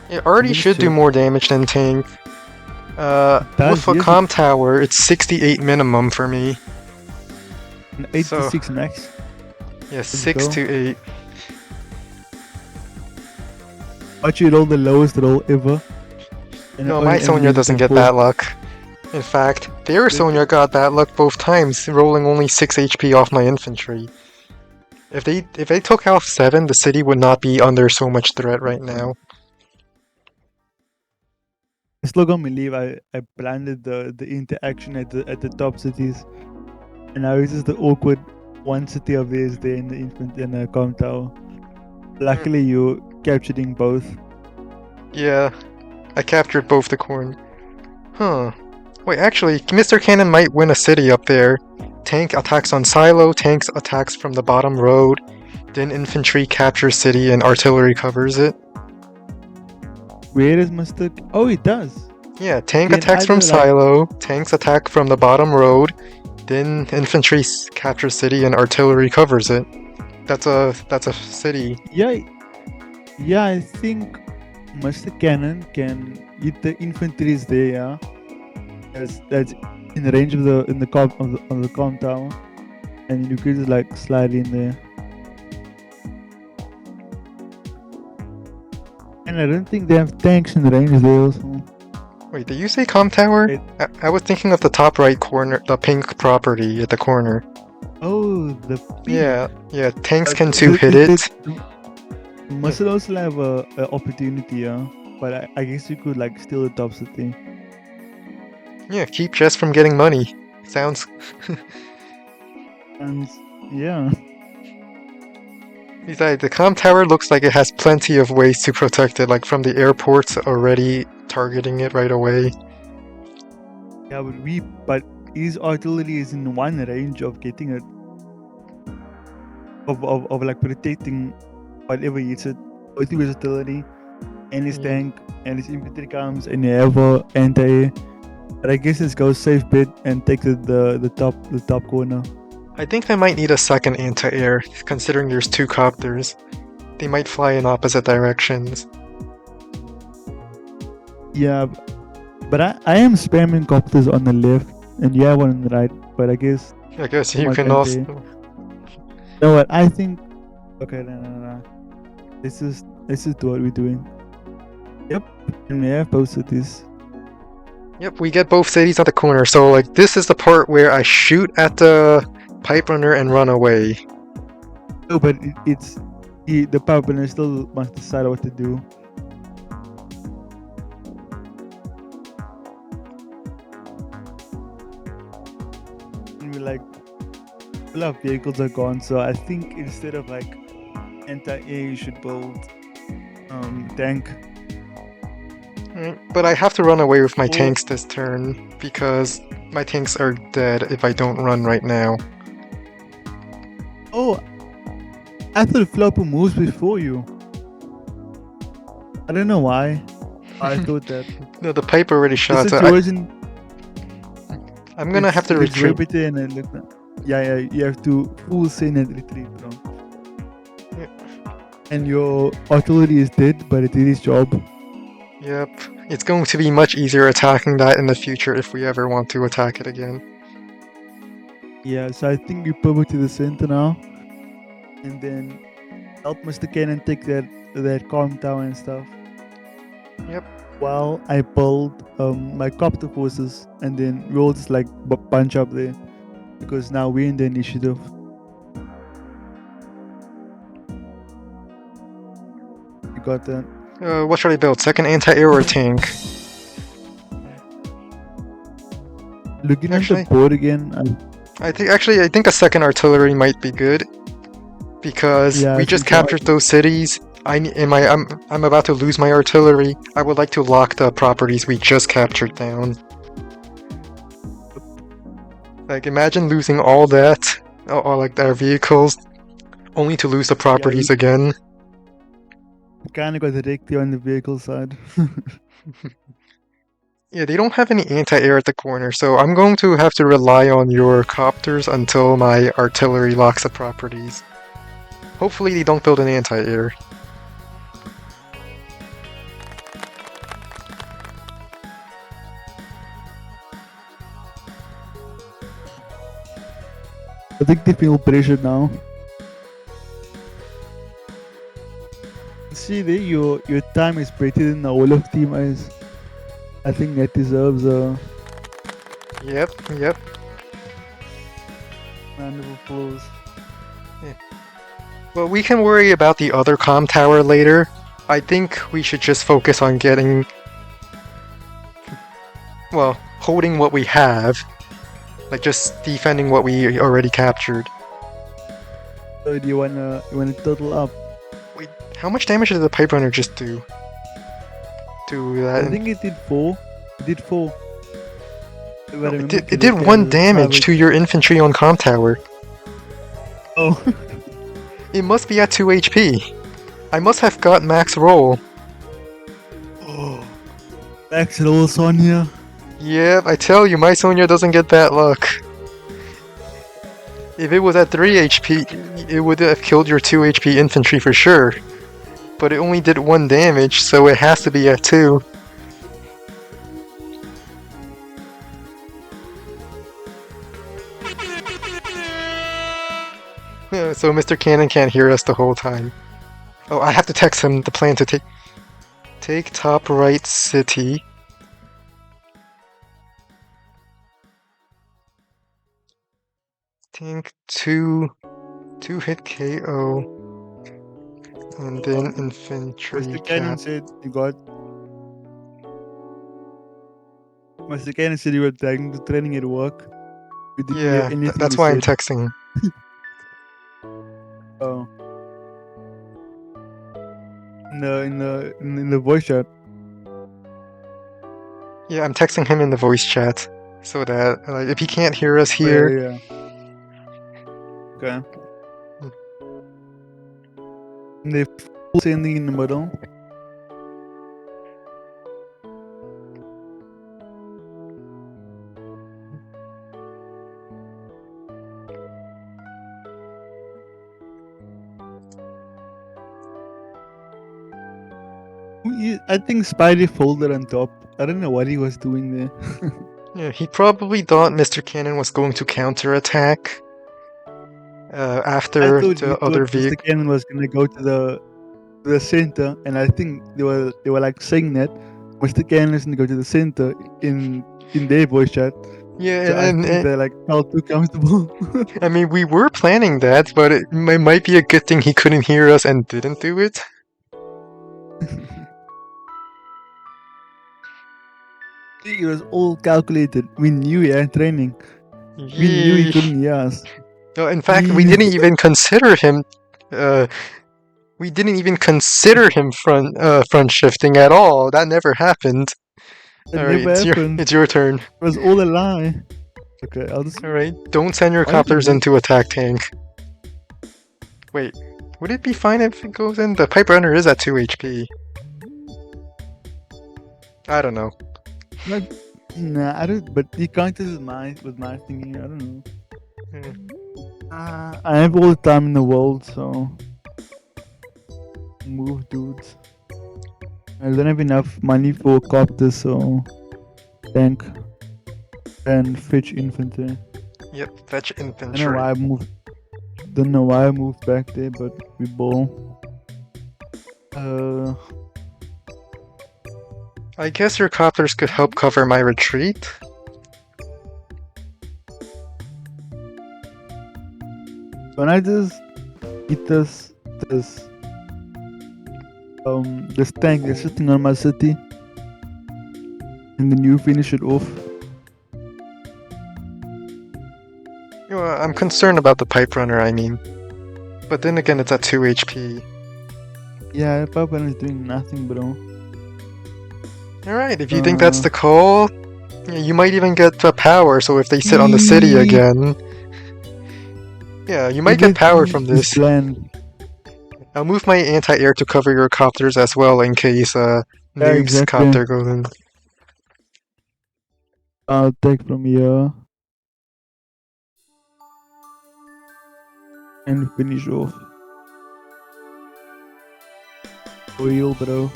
it already Let's should do check. more damage than tank. Does With a yes, comm tower, it's 68 minimum for me. an 8 So- to 6 max. Yeah, 6 go. to 8. Archie rolled the lowest roll ever. And No, only my enemy Sonya that doesn't can get that luck. In fact, their Really? Sonya got that luck both times, rolling only 6 HP off my infantry. If they took off 7, the city would not be under so much threat right now. I still can't believe I planted the interaction at the top cities, and now it's just the awkward one city of theirs there in the infant in the com tower. Luckily, you capturing both. Yeah, I captured both the corn. Huh. Wait, actually, Mr. Cannon might win a city up there. Tank attacks on silo, tanks attacks from the bottom road, then infantry captures city and artillery covers it. Where is Mr. Oh, it does. Yeah, tank Then attacks from either, like- silo, tanks attack from the bottom road, then infantry captures city and artillery covers it. That's a city. Yeah, I think Mr. Cannon can hit the infantries there. Yeah, that's in the range of the com tower, and you could just like slide in there. And I don't think they have tanks in range there also. Wait, did you say comm tower? I was thinking of the top right corner, the pink property at the corner. Oh, the pink. Yeah, tanks can too hit it. Must also have a opportunity, yeah. But I guess you could like steal the top city. Yeah, keep Jess from getting money. Sounds. And yeah. Besides, the comm tower looks like it has plenty of ways to protect it, like from the airports already targeting it right away. Yeah, but his artillery is in one range of getting it. Of like protecting whatever hits it. Both his artillery and his tank and his infantry comes and you have a anti. But I guess let's go safe bet and take the top corner. I think they might need a second anti-air, considering there's 2 copters. They might fly in opposite directions. Yeah, but I am spamming copters on the left and you have one on the right. But I guess You my can bad also. there. You know what? I think. Okay, no. This is what we're doing. Yep, and we have both cities. Yep, we get both cities at the corner, so like this is the part where I shoot at the pipe runner and run away. Oh, but it's the pipe runner still must decide what to do. And we like all our vehicles are gone, so I think instead of like anti-air, you should build tank. But I have to run away with my Or- tanks this turn because my tanks are dead if I don't run right now. Oh, I thought Flopper moves before you. I don't know why. I thought that. No, the pipe already The shot. So situation. I'm gonna have to it's retreat. repeated and then yeah, you have to full send and retreat, bro. And your artillery is dead, but it did its job. Yep. It's going to be much easier attacking that in the future if we ever want to attack it again. Yeah, so I think we pivot to the center now, and then help Mr. Cannon take that calm tower and stuff. Yep. while I pulled my copter forces, and then we'll just like bunch up there because now we're in the initiative. You got that? What should I build? Second anti-air or tank? Looking at the Actually, board again, I think a second artillery might be good because yeah, we I just think so. captured those cities. I'm about to lose my artillery. I would like to lock the properties we just captured down. Like, imagine losing all that, or like our vehicles, only to lose the properties again. Kind of got directly on the vehicle side. Yeah, they don't have any anti-air at the corner, so I'm going to have to rely on your copters until my artillery locks the properties. Hopefully they don't build an anti-air. I think they feel pressure now. See there, your time is better than the whole of Team Ice. I think that deserves a Yep. round of applause. Well, we can worry about the other comm tower later. I think we should just focus on getting... well, holding what we have. Like, just defending what we already captured. So do you wanna total up? Wait, how much damage did the pipe runner just do? To that... I think it did 4. It did 4. no, it did 1 damage to your infantry on comm tower. Oh. It must be at 2 HP. I must have got max roll. Oh. Max roll, Sonya. Yep, I tell you, my Sonya doesn't get that luck. If it was at 3 HP, it would have killed your 2 HP infantry for sure. But it only did 1 damage, so it has to be at 2. So Mr. Cannon can't hear us the whole time. Oh, I have to text him the plan to take top right city. Tank 2 hit KO. And then infantry Mr. Cannon cap. said you got. Mr. Cannon said you were training at work. You didn't hear Yeah, anything that's he why I'm said. texting him. Oh. In the voice chat. Yeah, I'm texting him in the voice chat. So that, if he can't hear us here... Yeah. Okay. And they full sending in the middle. I think Spidey folded on top. I don't know what he was doing there. Yeah, he probably thought Mr. Cannon was going to counterattack after the other vehicle. Mr. Cannon was gonna go to the center, and I think they were like saying that Mr. Cannon is gonna go to the center in their voice chat. Yeah, So I think they like felt too comfortable. I mean, we were planning that, but it might be a good thing he couldn't hear us and didn't do it. It was all calculated. We knew he had training. We knew he couldn't hear us. No, in fact, we didn't even consider him. We didn't even consider him front shifting at all. That never happened. Alright, it's your turn. It was all a lie. Okay, I'll just... Alright, don't send your copters into attack tank. Wait, would it be fine if it goes in? The pipe runner is at 2 HP. I don't know. Nah, I don't. But you can't do with my thinking. I don't know. I have all the time in the world, so move, dudes. I don't have enough money for copters, so tank and fetch infantry. Yep, fetch infantry. Don't know why I moved back there, but we ball. I guess your copters could help cover my retreat. When I just eat this tank that's sitting on my city, and then you finish it off. I'm concerned about the pipe runner, I mean. But then again, it's at 2 HP. Yeah, Papa is doing nothing, bro. Alright, if you think that's the call, yeah, you might even get power, so if they sit on the city again... Yeah, you might get power from this. Plan. I'll move my anti-air to cover your copters as well in case Noob's copter goes in. I'll take from here. And finish off. Oil, bro.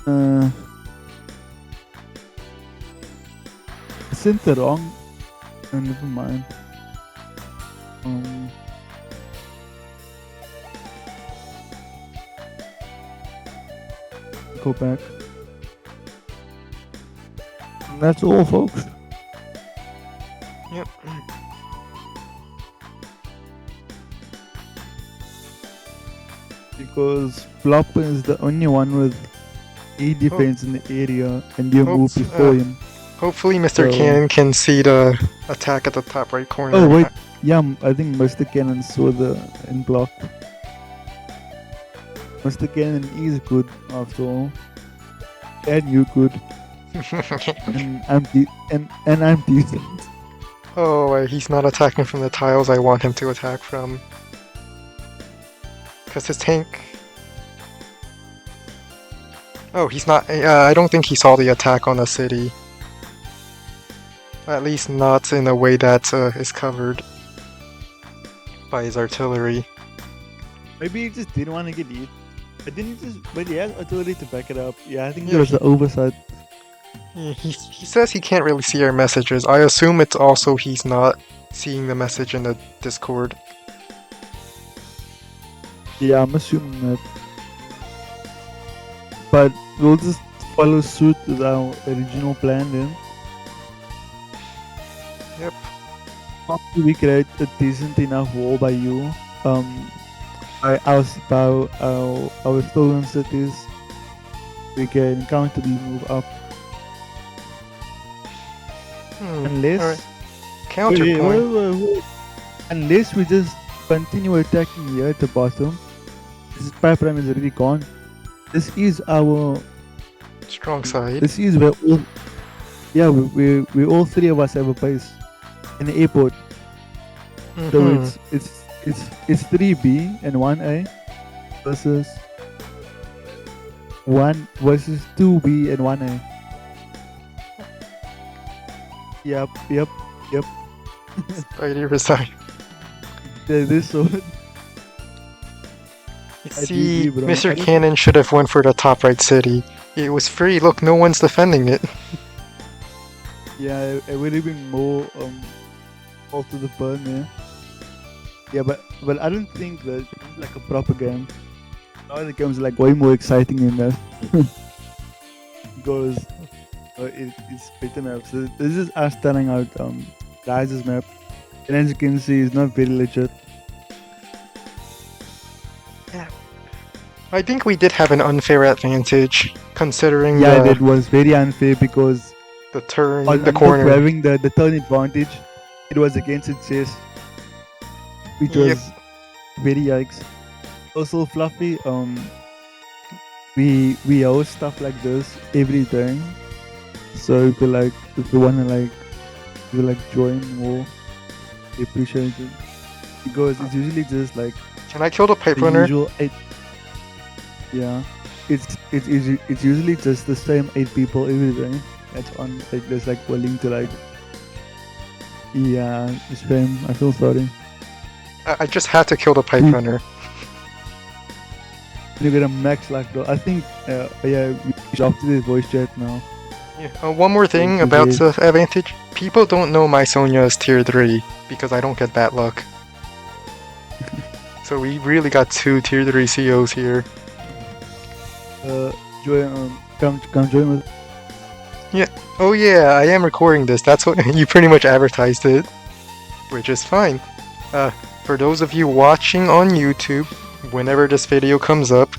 I sent the wrong. Never mind. Go back. And that's all, folks. Yep. Because Flopper is the only one with A defense in the area, and you move before him. Hopefully Mr. Cannon can see the attack at the top right corner. Oh wait, yeah, I think Mr. Cannon saw the end block. Mr. Cannon is good after all. And you good. and I'm decent. Oh, he's not attacking from the tiles I want him to attack from. Because his tank... Oh, he's not... I don't think he saw the attack on the city. At least not in a way that is covered by his artillery. Maybe he just didn't want to get hit. I didn't just... But he has artillery to back it up. Yeah, I think there was an oversight. Yeah, he says he can't really see our messages. I assume it's also he's not seeing the message in the Discord. Yeah, I'm assuming that. But we'll just follow suit with our original plan then. Yep. After we create a decent enough wall by you, by our stolen cities, we can counterly move up. Unless counterpoint. Wait. Unless we just continue attacking here at the bottom. This pipeline is already gone. This is our strong side. This is where all we all three of us have a base in the airport. So it's 3B and 1A versus 2B and 1A. Yep. Spidey resign. This sword. See, Mr. Cannon should have went for the top right city. It was free. Look, no one's defending it. Yeah, it would have been more all to the burn there. Yeah, but I don't think that it's like a proper game. Now the game's like way more exciting than that. Because it's better maps. So this is us telling out Rize's map. And as you can see, it's not very legit. Yeah. I think we did have an unfair advantage, considering that was very unfair because the turn, the corner. Having the turn advantage, it was against its chest, which was very yikes. Also, Fluffy, we host stuff like this every time. So if you wanna join more, we appreciate it because it's usually just like. Can I kill the pipe runner? Yeah, it's usually just the same 8 people every day. That's on that's willing to spam. I feel sorry. I just had to kill the pipe runner. You're gonna max luck though. I think we should off to this voice chat now. Yeah. One more thing about the advantage. People don't know my Sonya is tier 3 because I don't get bad luck. So we really got 2 tier 3 COs here. join. Come join us. Oh yeah, I am recording this. That's what you pretty much advertised it, which is fine. For those of you watching on YouTube, whenever this video comes up,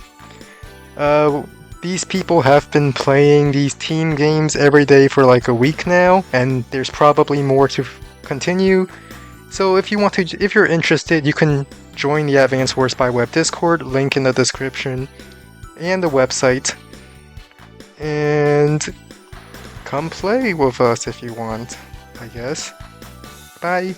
these people have been playing these team games every day for like a week now, and there's probably more to continue. So if you're interested, you can join the Advanced Wars by Web Discord, link in the description, and the website. And come play with us if you want, I guess. Bye.